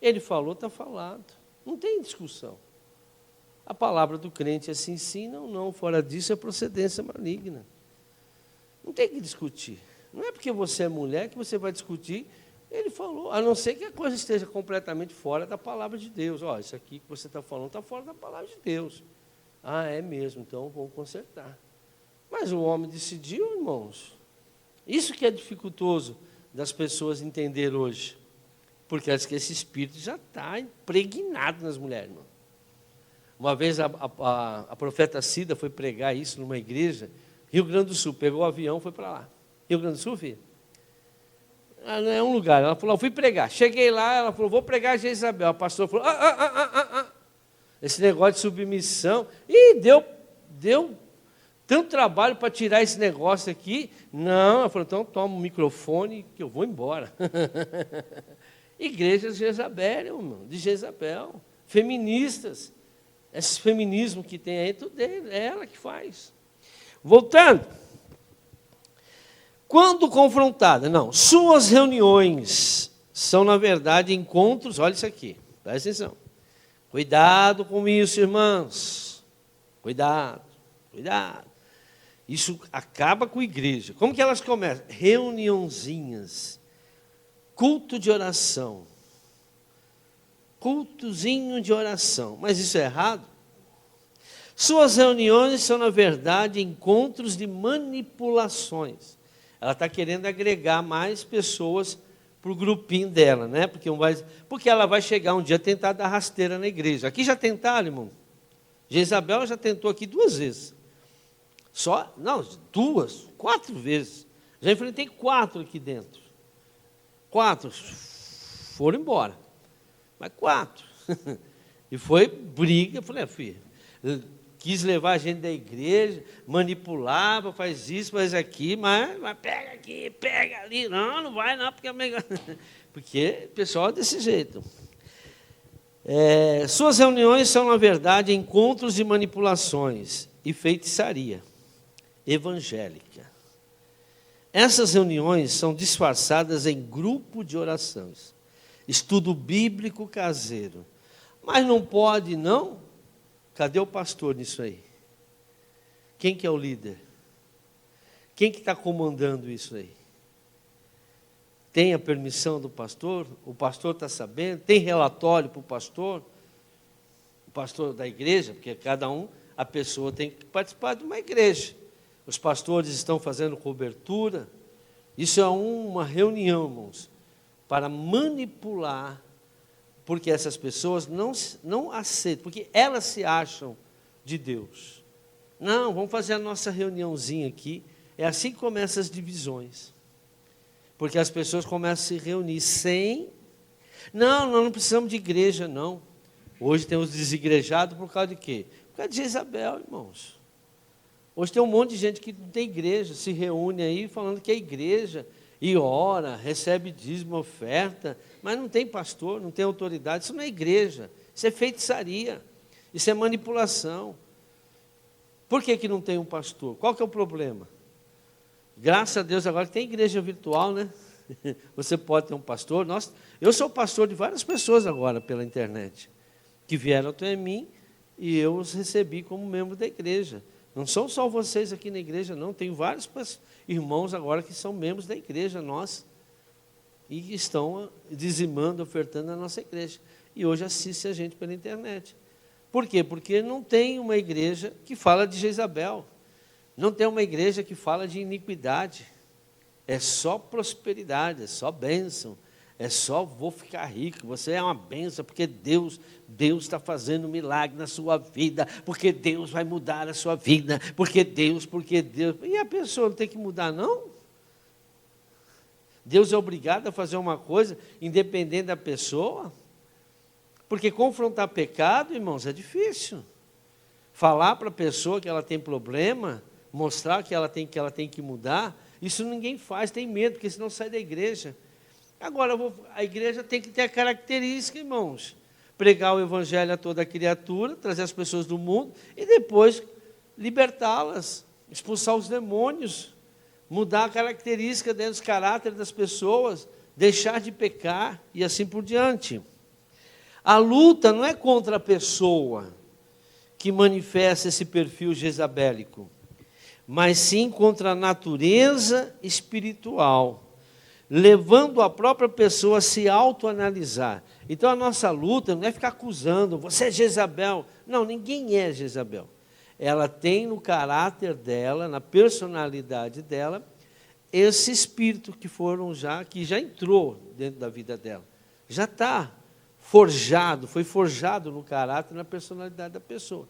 Ele falou, está falado. Não tem discussão. A palavra do crente é sim, sim, não, não. Fora disso é procedência maligna. Não tem que discutir. Não é porque você é mulher que você vai discutir. Ele falou, a não ser que a coisa esteja completamente fora da palavra de Deus. Ó, isso aqui que você está falando está fora da palavra de Deus. Ah, é mesmo, então vamos consertar. Mas o homem decidiu, irmãos. Isso que é dificultoso das pessoas entender hoje. Porque acho que esse espírito já está impregnado nas mulheres, irmão. Uma vez a profeta Cida foi pregar isso numa igreja, Rio Grande do Sul, pegou o avião e foi para lá. Rio Grande do Sul, filho? Ah, não é um lugar. Ela falou, eu fui pregar. Cheguei lá, ela falou, vou pregar a Jezabel. A pastora falou, esse negócio de submissão. Ih, deu tanto trabalho para tirar esse negócio aqui. Não, ela falou, então toma o microfone que eu vou embora. Igrejas de Jezabel, irmão, de Jezabel. Feministas. Esse feminismo que tem aí, tudo é ela que faz. Voltando. Quando confrontada, não, suas reuniões são, na verdade, encontros, olha isso aqui, presta atenção. Cuidado com isso, irmãos. Cuidado, cuidado. Isso acaba com a igreja. Como que elas começam? Reuniãozinhas, culto de oração. Cultozinho de oração. Mas isso é errado? Suas reuniões são, na verdade, encontros de manipulações. Ela está querendo agregar mais pessoas para o grupinho dela, né? Porque ela vai chegar um dia tentar dar rasteira na igreja. Aqui já tentaram, irmão. Jezabel já tentou aqui 2 vezes. Não, 2, 4 vezes. Já enfrentei 4 aqui dentro. 4 foram embora. Mas 4. E foi briga. Eu falei, filho, quis levar a gente da igreja, manipulava, faz isso, faz aquilo, mas pega aqui, pega ali. Não vai não, porque é melhor. Porque o pessoal é desse jeito. Suas reuniões são, na verdade, encontros de manipulações e feitiçaria evangélica. Essas reuniões são disfarçadas em grupo de orações, estudo bíblico caseiro. Mas não pode, não? Cadê o pastor nisso aí? Quem que é o líder? Quem que está comandando isso aí? Tem a permissão do pastor? O pastor está sabendo? Tem relatório para o pastor? O pastor da igreja? Porque a pessoa tem que participar de uma igreja. Os pastores estão fazendo cobertura. Isso é uma reunião, irmãos, para manipular, porque essas pessoas não aceitam, porque elas se acham de Deus. Não, vamos fazer a nossa reuniãozinha aqui. É assim que começam as divisões. Porque as pessoas começam a se reunir sem... Não, nós não precisamos de igreja, não. Hoje tem os desigrejados por causa de quê? Por causa de Jezabel, irmãos. Hoje tem um monte de gente que não tem igreja, se reúne aí falando que é igreja, e ora, recebe dízimo, oferta, mas não tem pastor, não tem autoridade. Isso não é igreja, isso é feitiçaria, isso é manipulação. Por que não tem um pastor? Qual que é o problema? Graças a Deus agora tem igreja virtual, né? Você pode ter um pastor. Eu sou pastor de várias pessoas agora pela internet, que vieram até mim e eu os recebi como membro da igreja. Não são só vocês aqui na igreja, não. Tem vários irmãos agora que são membros da igreja nossa e que estão dizimando, ofertando na nossa igreja. E hoje assiste a gente pela internet. Por quê? Porque não tem uma igreja que fala de Jezabel. Não tem uma igreja que fala de iniquidade. É só prosperidade, é só bênção. É só vou ficar rico. Você é uma bênção porque Deus está fazendo um milagre na sua vida. Porque Deus vai mudar a sua vida. Porque Deus. E a pessoa não tem que mudar, não? Deus é obrigado a fazer uma coisa independente da pessoa? Porque confrontar pecado, irmãos, é difícil. Falar para a pessoa que ela tem problema, mostrar que ela tem que mudar, isso ninguém faz, tem medo, porque senão sai da igreja. Agora, a igreja tem que ter a característica, irmãos, pregar o evangelho a toda criatura, trazer as pessoas do mundo e depois libertá-las, expulsar os demônios, mudar a característica dentro dos caráteres das pessoas, deixar de pecar e assim por diante. A luta não é contra a pessoa que manifesta esse perfil jezabélico, mas sim contra a natureza espiritual, levando a própria pessoa a se autoanalisar. Então a nossa luta não é ficar acusando, você é Jezabel. Não, ninguém é Jezabel. Ela tem no caráter dela, na personalidade dela, esse espírito que já entrou dentro da vida dela. Já está forjado, foi forjado no caráter e na personalidade da pessoa.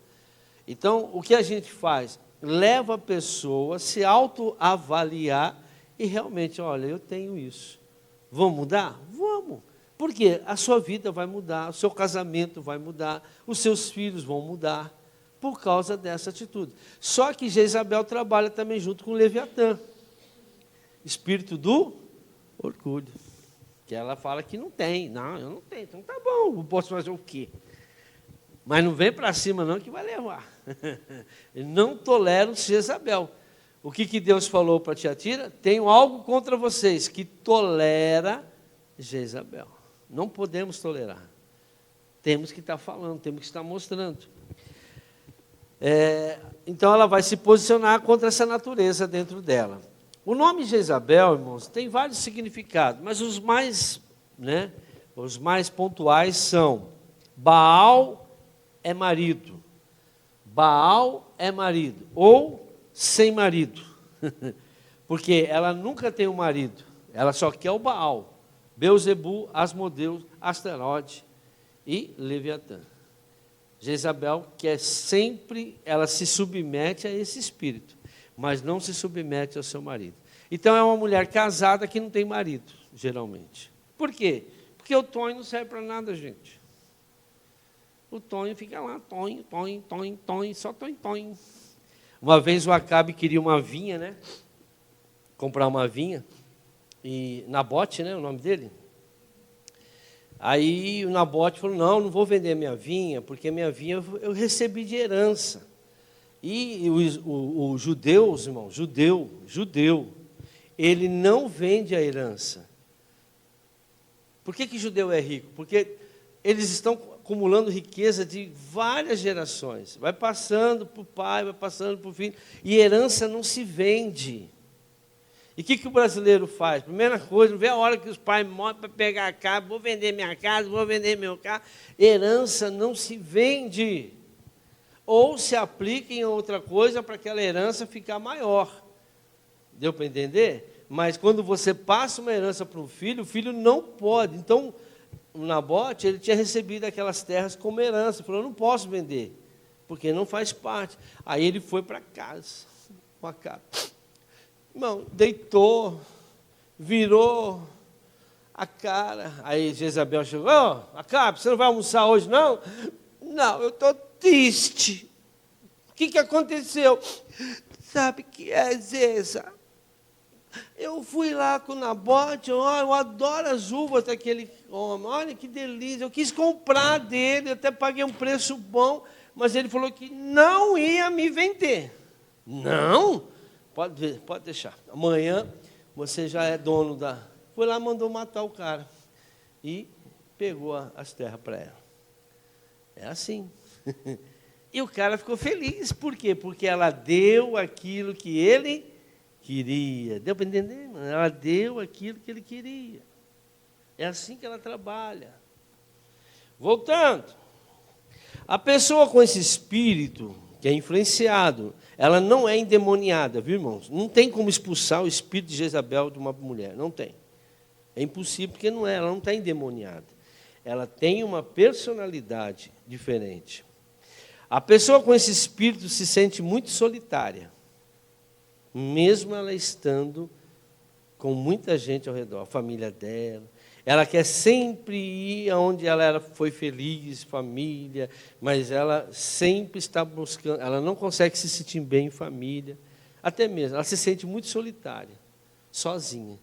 Então, o que a gente faz? Leva a pessoa a se autoavaliar e realmente, olha, eu tenho isso. Vamos mudar? Vamos. Porque a sua vida vai mudar, o seu casamento vai mudar, os seus filhos vão mudar por causa dessa atitude. Só que Jezabel trabalha também junto com Leviatã, espírito do orgulho, que ela fala que não tem. Não, eu não tenho, então tá bom, eu posso fazer o quê? Mas não vem para cima não que vai levar. Não tolero Jezabel. O que Deus falou para Tiatira? Tenho algo contra vocês, que tolera Jezabel. Não podemos tolerar. Temos que estar falando, temos que estar mostrando. Então ela vai se posicionar contra essa natureza dentro dela. O nome Jezabel, irmãos, tem vários significados, mas os mais pontuais são: Baal é marido, Baal é marido, ou sem marido, porque ela nunca tem um marido, ela só quer o Baal, Belzebu, Asmodeu, Astarote e Leviatã. Jezabel quer sempre, ela se submete a esse espírito, mas não se submete ao seu marido. Então é uma mulher casada que não tem marido, geralmente. Por quê? Porque o Tonho não serve para nada, gente. O Tonho fica lá, Tonho, só Tonho. Uma vez o Acabe queria uma vinha, né? Comprar uma vinha, e Nabote, né, o nome dele. Aí o Nabote falou, não vou vender minha vinha, porque minha vinha eu recebi de herança. E o judeu, irmão, judeu, ele não vende a herança. Por que judeu é rico? Porque eles estão acumulando riqueza de várias gerações. Vai passando para o pai, vai passando para o filho. E herança não se vende. E o que o brasileiro faz? Primeira coisa, não vê a hora que os pais morrem para pegar a casa, vou vender minha casa, vou vender meu carro. Herança não se vende. Ou se aplica em outra coisa para aquela herança ficar maior. Deu para entender? Mas quando você passa uma herança para um filho, o filho não pode. Então, o Nabote, ele tinha recebido aquelas terras como herança. Falou, não posso vender, porque não faz parte. Aí ele foi para casa, com a cara. Irmão, deitou, virou a cara. Aí Jezabel chegou, Acabe, você não vai almoçar hoje, não? Não, eu estou triste. O que aconteceu? Sabe que é, Zeza? Eu fui lá com o Nabote, eu adoro as uvas daquele homem, olha que delícia. Eu quis comprar dele, até paguei um preço bom, mas ele falou que não ia me vender. Não? Pode deixar. Amanhã você já é dono foi lá e mandou matar o cara. E pegou as terras para ela. É assim. E o cara ficou feliz. Por quê? Porque ela deu aquilo que ele queria. Deu para entender? Ela deu aquilo que ele queria. É assim que ela trabalha. Voltando. A pessoa com esse espírito, que é influenciado, ela não é endemoniada, viu, irmãos? Não tem como expulsar o espírito de Jezabel de uma mulher. Não tem. É impossível, porque não é, ela não está endemoniada. Ela tem uma personalidade diferente. A pessoa com esse espírito se sente muito solitária, mesmo ela estando com muita gente ao redor, a família dela. Ela quer sempre ir aonde ela foi feliz, família, mas ela sempre está buscando, ela não consegue se sentir bem em família, até mesmo, ela se sente muito solitária, sozinha.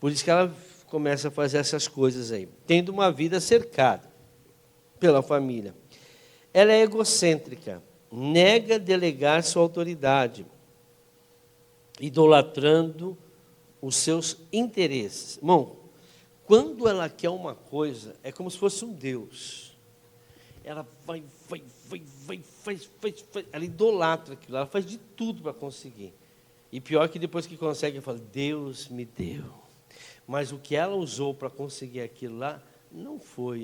Por isso que ela começa a fazer essas coisas aí, tendo uma vida cercada pela família. Ela é egocêntrica, nega delegar sua autoridade, idolatrando os seus interesses. Irmão, quando ela quer uma coisa, é como se fosse um Deus. Ela vai, ela idolatra aquilo, ela faz de tudo para conseguir. E pior que depois que consegue, ela fala, Deus me deu. Mas o que ela usou para conseguir aquilo lá,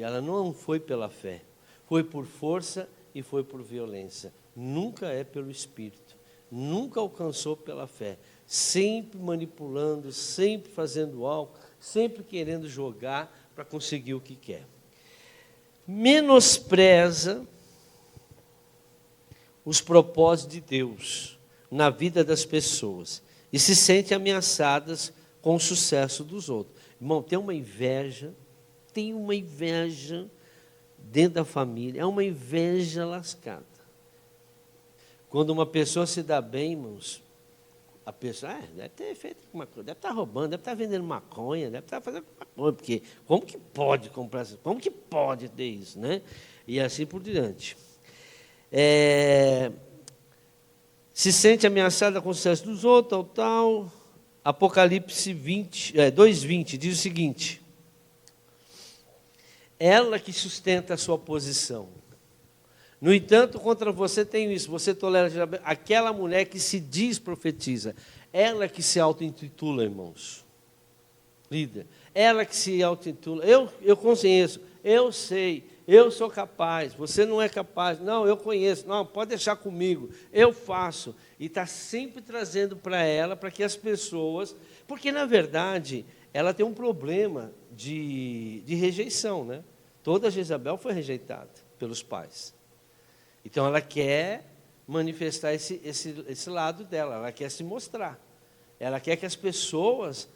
ela não foi pela fé. Foi por força e foi por violência. Nunca é pelo Espírito. Nunca alcançou pela fé. Sempre manipulando, sempre fazendo algo, sempre querendo jogar para conseguir o que quer. Menospreza os propósitos de Deus na vida das pessoas e se sente ameaçadas com o sucesso dos outros. Irmão, tem uma inveja dentro da família, é uma inveja lascada. Quando uma pessoa se dá bem, irmãos, a pessoa deve ter feito alguma coisa, deve estar roubando, deve estar vendendo maconha, deve estar fazendo alguma coisa, porque como que pode comprar isso? Como que pode ter isso, né? E assim por diante. Se sente ameaçada com o sucesso dos outros, tal. Apocalipse 2:20 diz o seguinte: ela que sustenta a sua posição. No entanto, contra você tem isso, você tolera aquela mulher que se diz profetiza, ela que se auto-intitula, irmãos, líder, ela que se auto-intitula, eu conheço, eu sei, eu sou capaz, você não é capaz, não, eu conheço, não, pode deixar comigo, eu faço, e está sempre trazendo para ela, para que as pessoas, porque na verdade, ela tem um problema de rejeição, né? Toda Jezabel foi rejeitada pelos pais. Então, ela quer manifestar esse lado dela, ela quer se mostrar. Ela quer que as pessoas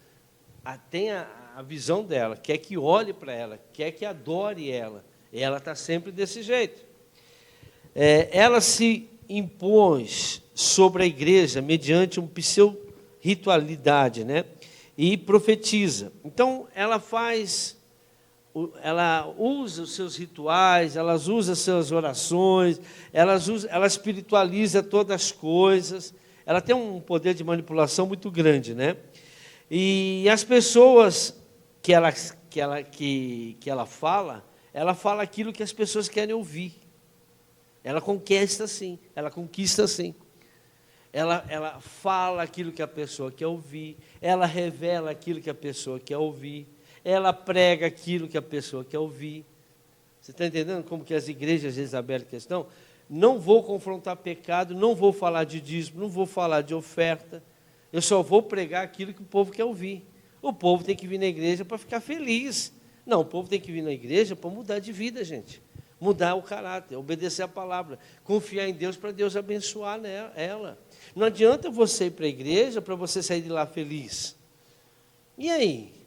tenham a visão dela, quer que olhe para ela, quer que adore ela. E ela está sempre desse jeito. Ela se impôs sobre a igreja mediante um pseudo-ritualidade, né? E profetiza. Então, ela usa os seus rituais, ela usa as suas orações, ela espiritualiza todas as coisas, ela tem um poder de manipulação muito grande, né? E as pessoas que ela fala aquilo que as pessoas querem ouvir. Ela conquista assim, Ela fala aquilo que a pessoa quer ouvir, ela revela aquilo que a pessoa quer ouvir. Ela prega aquilo que a pessoa quer ouvir. Você está entendendo como que as igrejas de Jezabel estão? Não vou confrontar pecado, não vou falar de dízimo, não vou falar de oferta. Eu só vou pregar aquilo que o povo quer ouvir. O povo tem que vir na igreja para ficar feliz. Não, o povo tem que vir na igreja para mudar de vida, gente. Mudar o caráter, obedecer a palavra. Confiar em Deus para Deus abençoar ela. Não adianta você ir para a igreja para você sair de lá feliz. E aí?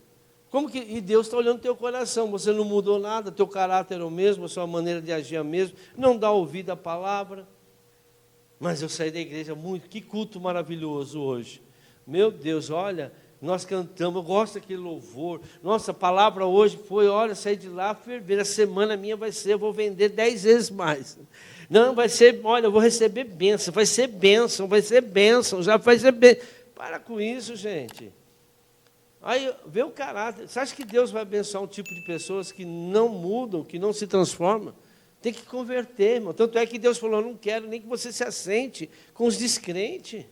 E Deus está olhando o teu coração, você não mudou nada, teu caráter é o mesmo, a sua maneira de agir é a mesma, não dá ouvido à palavra. Mas eu saí da igreja muito, que culto maravilhoso hoje. Meu Deus, olha, nós cantamos, eu gosto daquele louvor. Nossa, a palavra hoje foi, olha, saí de lá, ferver, a semana minha vai ser, eu vou vender 10 vezes mais. Não, vai ser, olha, eu vou receber bênção, vai ser bênção, já vai ser bênção. Para com isso, gente. Aí vê o caráter. Você acha que Deus vai abençoar um tipo de pessoas que não mudam, que não se transformam? Tem que converter, irmão. Tanto é que Deus falou, eu não quero nem que você se assente com os descrentes.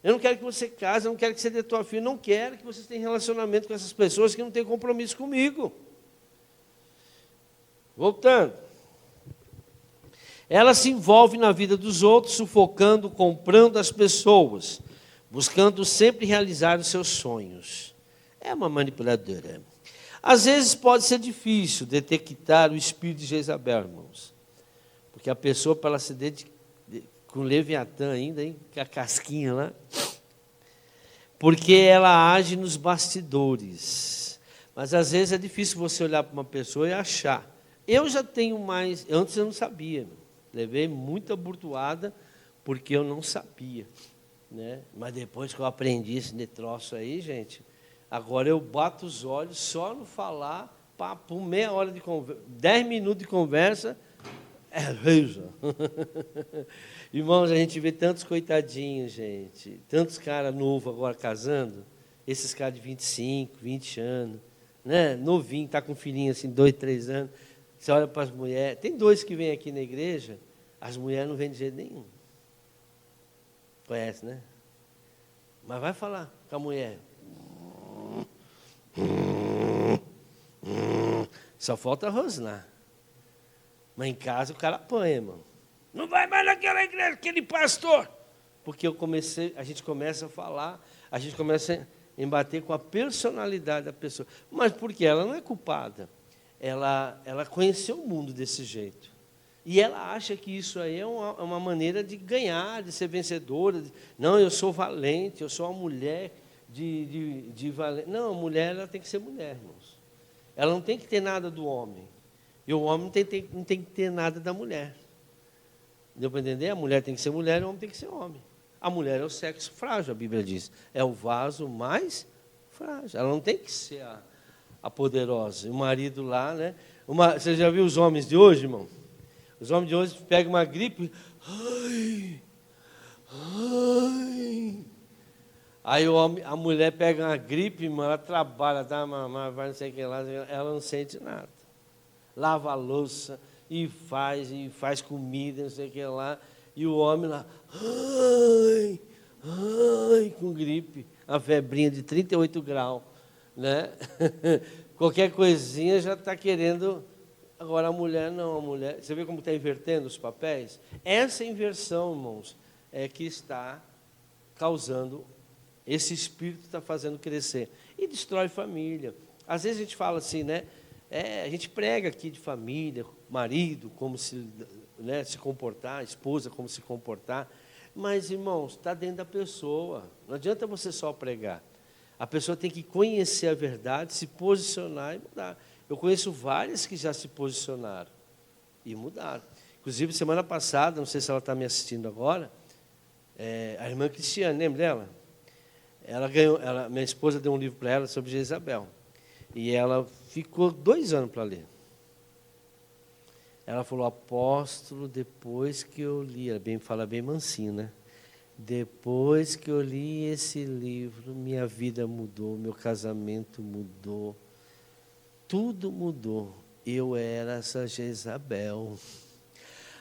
Eu não quero que você case, eu não quero que você dê tua filha, eu não quero que você tenha relacionamento com essas pessoas que não têm compromisso comigo. Voltando. Ela se envolve na vida dos outros, sufocando, comprando as pessoas, buscando sempre realizar os seus sonhos. É uma manipuladora. Às vezes pode ser difícil detectar o espírito de Jezabel, irmãos. Porque a pessoa, para ela se dedicar, com Leviatã ainda, hein, com a casquinha lá, porque ela age nos bastidores. Mas às vezes é difícil você olhar para uma pessoa e achar. Eu já tenho mais, antes eu não sabia, levei muita burdoada porque eu não sabia, né? Mas depois que eu aprendi esse troço aí, gente, agora eu bato os olhos só no falar, papo, meia hora de conversa, 10 minutos de conversa, veja. Irmãos, a gente vê tantos coitadinhos, gente, tantos caras novos agora casando, esses caras de 25, 20 anos, né? Novinho, está com um filhinho assim, 2, 3 anos. Você olha para as mulheres, tem 2 que vêm aqui na igreja, as mulheres não vêm de jeito nenhum. Conhece, né? Mas vai falar com a mulher. Só falta rosnar. Mas em casa o cara apanha, irmão. Não vai mais naquela igreja, aquele pastor. Porque a gente começa a falar, a gente começa a embater com a personalidade da pessoa. Mas porque ela não é culpada. Ela conheceu o mundo desse jeito. E ela acha que isso aí é uma maneira de ganhar, de ser vencedora. Não, eu sou valente, eu sou uma mulher de valente. Não, a mulher ela tem que ser mulher, irmãos. Ela não tem que ter nada do homem. E o homem não tem que ter nada da mulher. Deu para entender? A mulher tem que ser mulher e o homem tem que ser homem. A mulher é o sexo frágil, a Bíblia diz. É o vaso mais frágil. Ela não tem que ser a poderosa. E o marido lá, né? Você já viu os homens de hoje, irmão? Os homens de hoje pegam uma gripe. Aí a mulher pega uma gripe, irmão, ela trabalha, dá mamar, vai não sei o que lá, ela não sente nada. Lava a louça e faz comida, não sei o que lá. E o homem lá, com gripe, uma febrinha de 38 graus, né? Qualquer coisinha já está querendo. Agora a mulher não, a mulher. Você vê como está invertendo os papéis? Essa inversão, irmãos, é que está causando, esse espírito está fazendo crescer. E destrói família. Às vezes a gente fala assim, né? A gente prega aqui de família, marido, como se, né, se comportar, esposa, como se comportar. Mas, irmãos, está dentro da pessoa. Não adianta você só pregar. A pessoa tem que conhecer a verdade, se posicionar e mudar. Eu conheço várias que já se posicionaram e mudaram. Inclusive, semana passada, não sei se ela está me assistindo agora, a irmã Cristiane, lembra dela? Minha esposa deu um livro para ela sobre Jezabel. E ela ficou 2 anos para ler. Ela falou, apóstolo, depois que eu li, ela fala bem mansinho, né? Depois que eu li esse livro, minha vida mudou, meu casamento mudou, tudo mudou. Eu era essa Jezabel.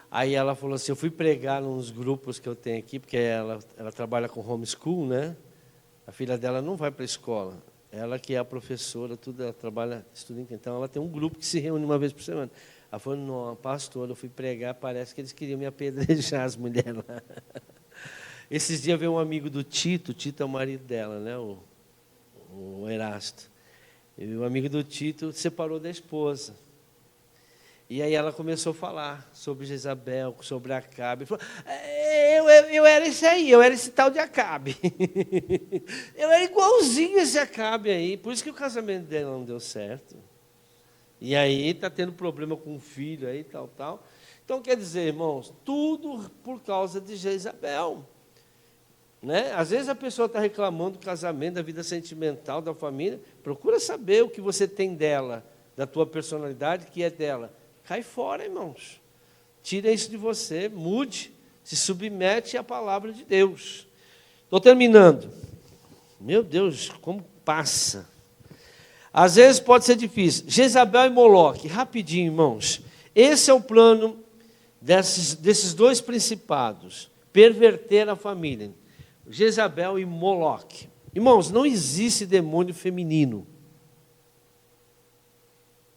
Aí ela falou assim, eu fui pregar nos grupos que eu tenho aqui, porque ela trabalha com homeschool, né? A filha dela não vai para a escola. Ela que é a professora, tudo, ela trabalha, estuda, então ela tem um grupo que se reúne uma vez por semana. Ela falou, não, pastor, eu fui pregar, parece que eles queriam me apedrejar, as mulheres lá. Esses dias veio um amigo do Tito é o marido dela, né, o Erasto. E o amigo do Tito separou da esposa. E aí ela começou a falar sobre Jezabel, sobre Acabe. Falou, eu era esse aí, eu era esse tal de Acabe. Eu era igualzinho esse Acabe aí. Por isso que o casamento dela não deu certo. E aí está tendo problema com o filho aí, tal. Então, quer dizer, irmãos, tudo por causa de Jezabel. Né? Às vezes a pessoa está reclamando do casamento, da vida sentimental, da família. Procura saber o que você tem dela, da tua personalidade, que é dela. Cai fora, irmãos. Tira isso de você, mude, se submete à palavra de Deus. Estou terminando. Meu Deus, como passa. Às vezes pode ser difícil. Jezabel e Moloque, rapidinho, irmãos. Esse é o plano desses dois principados, perverter a família. Jezabel e Moloque. Irmãos, não existe demônio feminino.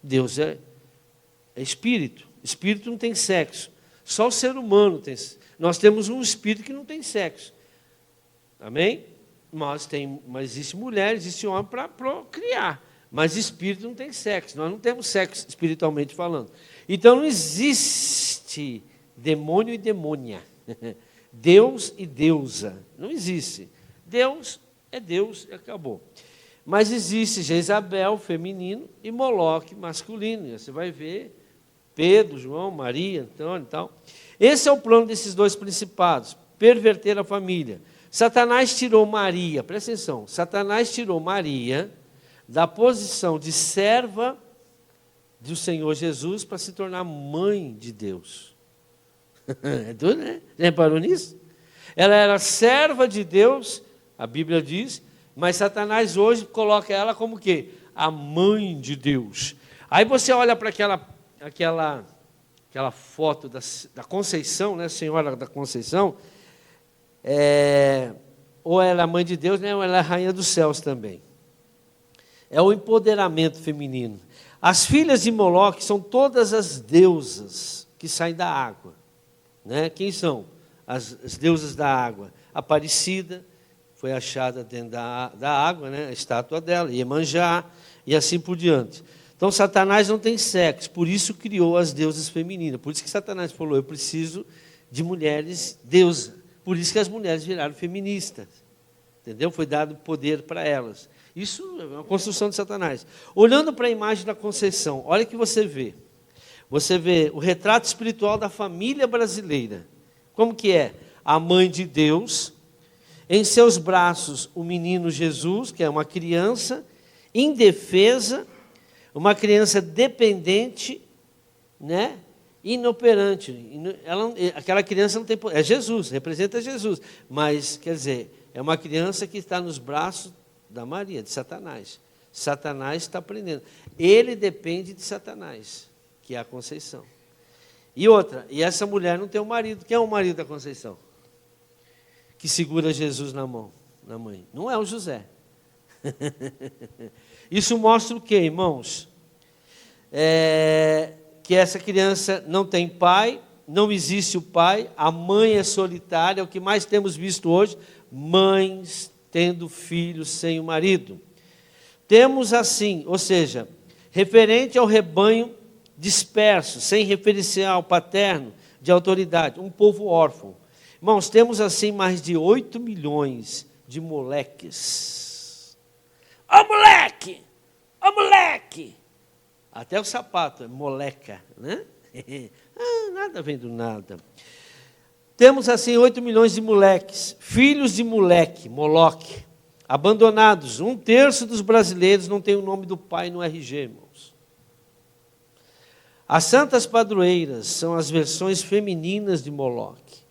Deus é espírito. Espírito não tem sexo. Só o ser humano tem. Nós temos um espírito que não tem sexo. Amém? Mas existe mulher, existe homem para procriar. Mas espírito não tem sexo. Nós não temos sexo espiritualmente falando. Então não existe demônio e demônia. Deus e deusa. Não existe. Deus é Deus e acabou. Mas existe Jezabel, feminino, e Moloque, masculino. E você vai ver Pedro, João, Maria, Antônio e tal. Esse é o plano desses dois principados, perverter a família. Satanás tirou Maria, presta atenção, Satanás tirou Maria da posição de serva do Senhor Jesus para se tornar mãe de Deus. É doido, né? Já reparou nisso? Ela era serva de Deus, a Bíblia diz, mas Satanás hoje coloca ela como o quê? A mãe de Deus. Aí você olha para aquela foto da Conceição, né, Senhora da Conceição, ou ela é a mãe de Deus, né, ou ela é a rainha dos céus também. É o empoderamento feminino. As filhas de Moloque são todas as deusas que saem da água. Né? Quem são? As deusas da água. Aparecida, foi achada dentro da água, né? A estátua dela, Iemanjá, e assim por diante. Então, Satanás não tem sexo, por isso criou as deusas femininas. Por isso que Satanás falou, eu preciso de mulheres deusas. Por isso que as mulheres viraram feministas. Entendeu? Foi dado poder para elas. Isso é uma construção de Satanás. Olhando para a imagem da Conceição, olha o que você vê. Você vê o retrato espiritual da família brasileira. Como que é? A mãe de Deus, em seus braços o menino Jesus, que é uma criança indefesa, uma criança dependente, né? Inoperante. Aquela criança não tem poder. É Jesus, representa Jesus. Mas, quer dizer, é uma criança que está nos braços da Maria, de Satanás. Satanás está prendendo. Ele depende de Satanás, que é a Conceição. E outra, e essa mulher não tem um marido. Quem é o marido da Conceição? Que segura Jesus na mão, na mãe. Não é o José. Isso mostra o quê, irmãos? Que essa criança não tem pai, não existe o pai, a mãe é solitária, é o que mais temos visto hoje, mães tendo filhos sem o marido. Temos assim, ou seja, referente ao rebanho disperso, sem referencial paterno de autoridade, um povo órfão. Irmãos, temos assim mais de 8 milhões de moleques. Ô moleque! Ô moleque! Até o sapato é moleca, né? Nada vem do nada. Temos assim 8 milhões de moleques, filhos de moleque, Moloque, abandonados. 1/3 dos brasileiros não tem o nome do pai no RG, irmãos. As santas padroeiras são as versões femininas de Moloque.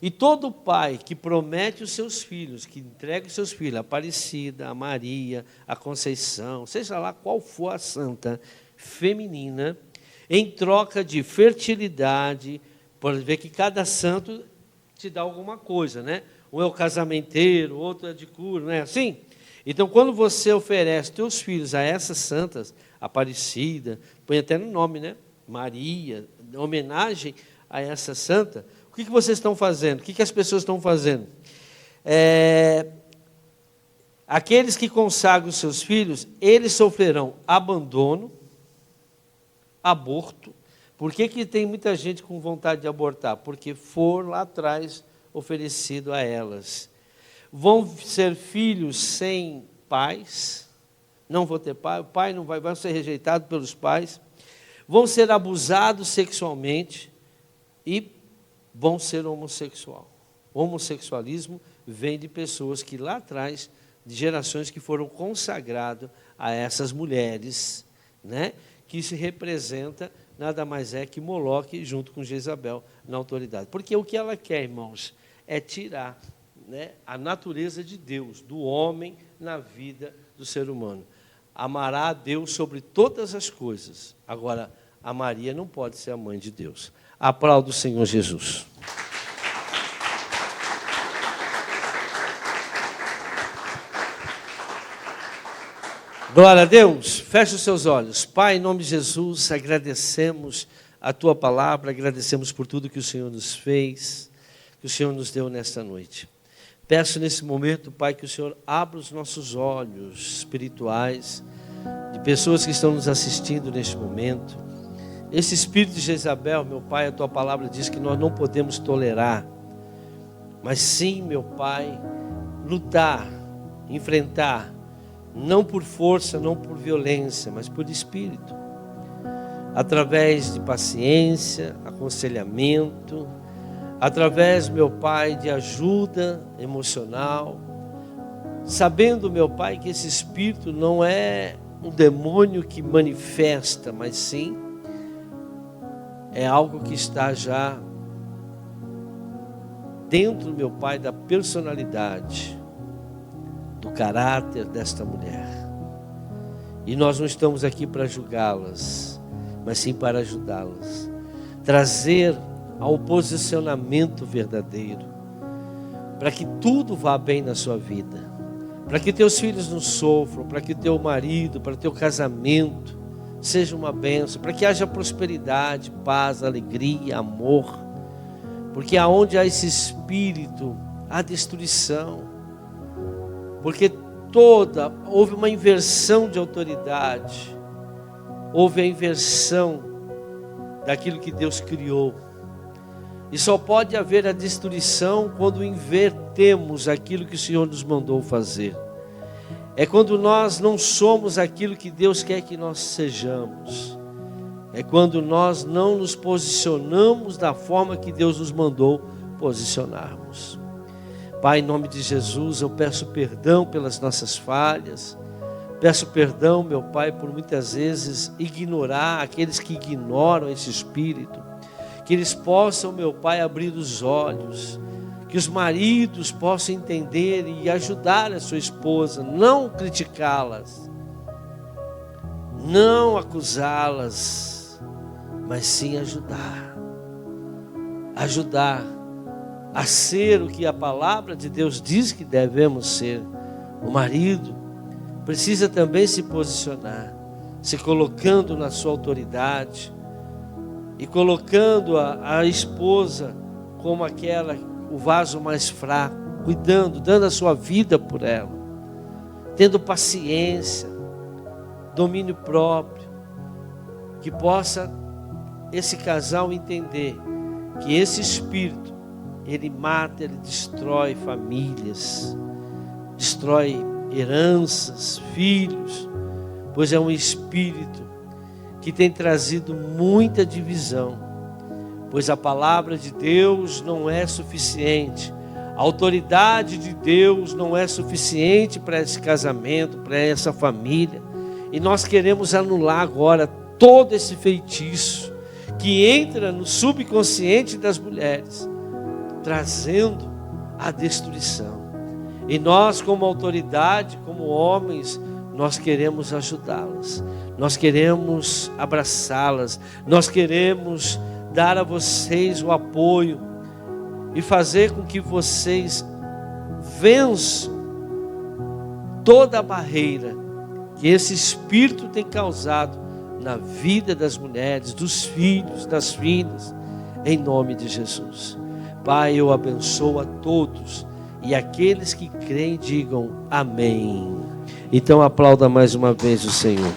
E todo pai que promete os seus filhos, que entrega os seus filhos, a Aparecida, a Maria, a Conceição, seja lá qual for a santa feminina, em troca de fertilidade, pode ver que cada santo te dá alguma coisa, né? Um é o casamenteiro, outro é de cura, não é assim? Então, quando você oferece teus filhos a essas santas, Aparecida, põe até no nome, né? Maria, em homenagem a essa santa, o que vocês estão fazendo? O que as pessoas estão fazendo? Aqueles que consagram os seus filhos, eles sofrerão abandono, aborto. Por que tem muita gente com vontade de abortar? Porque for lá atrás oferecido a elas. Vão ser filhos sem pais, não vão ter pai, o pai não vai, vão ser rejeitados pelos pais, vão ser abusados sexualmente e vão ser homossexual. O homossexualismo vem de pessoas que lá atrás, de gerações que foram consagradas a essas mulheres, né? Que se representa, nada mais é que Moloque junto com Jezabel na autoridade. Porque o que ela quer, irmãos, é tirar, né, a natureza de Deus, do homem na vida do ser humano. Amará a Deus sobre todas as coisas. Agora, a Maria não pode ser a mãe de Deus. Aplauda o Senhor Jesus. Glória a Deus. Feche os seus olhos. Pai, em nome de Jesus, agradecemos a Tua palavra, agradecemos por tudo que o Senhor nos fez, que o Senhor nos deu nesta noite. Peço nesse momento, Pai, que o Senhor abra os nossos olhos espirituais, de pessoas que estão nos assistindo neste momento. Esse espírito de Jezabel, meu Pai, a Tua palavra diz que nós não podemos tolerar, mas sim, meu Pai, lutar, enfrentar, não por força, não por violência, mas por espírito. Através de paciência, aconselhamento, através, meu Pai, de ajuda emocional, sabendo, meu Pai, que esse espírito não é um demônio que manifesta, mas sim é algo que está já dentro, meu Pai, da personalidade, do caráter desta mulher. E nós não estamos aqui para julgá-las, mas sim para ajudá-las, trazer ao posicionamento verdadeiro, para que tudo vá bem na sua vida, para que teus filhos não sofram, para que teu marido, para teu casamento seja uma bênção, para que haja prosperidade, paz, alegria, amor, porque aonde há esse espírito, há destruição, porque houve uma inversão de autoridade, houve a inversão daquilo que Deus criou, e só pode haver a destruição quando invertemos aquilo que o Senhor nos mandou fazer. É quando nós não somos aquilo que Deus quer que nós sejamos. É quando nós não nos posicionamos da forma que Deus nos mandou posicionarmos. Pai, em nome de Jesus, eu peço perdão pelas nossas falhas. Peço perdão, meu Pai, por muitas vezes ignorar aqueles que ignoram esse espírito. Que eles possam, meu Pai, abrir os olhos. Que os maridos possam entender e ajudar a sua esposa, não criticá-las, não acusá-las, mas sim ajudar a ser o que a palavra de Deus diz que devemos ser. O marido precisa também se posicionar, se colocando na sua autoridade e colocando a esposa como o vaso mais fraco, cuidando, dando a sua vida por ela, tendo paciência, domínio próprio, que possa esse casal entender que esse espírito, ele mata, ele destrói famílias, destrói heranças, filhos, pois é um espírito que tem trazido muita divisão. Pois a palavra de Deus não é suficiente, a autoridade de Deus não é suficiente para esse casamento, para essa família. E nós queremos anular agora todo esse feitiço que entra no subconsciente das mulheres, trazendo a destruição. E nós, como autoridade, como homens, nós queremos ajudá-las, nós queremos abraçá-las, nós queremos dar a vocês o apoio e fazer com que vocês vençam toda a barreira que esse espírito tem causado na vida das mulheres, dos filhos, das filhas, em nome de Jesus. Pai, eu abençoo a todos e aqueles que creem digam amém. Então aplauda mais uma vez o Senhor.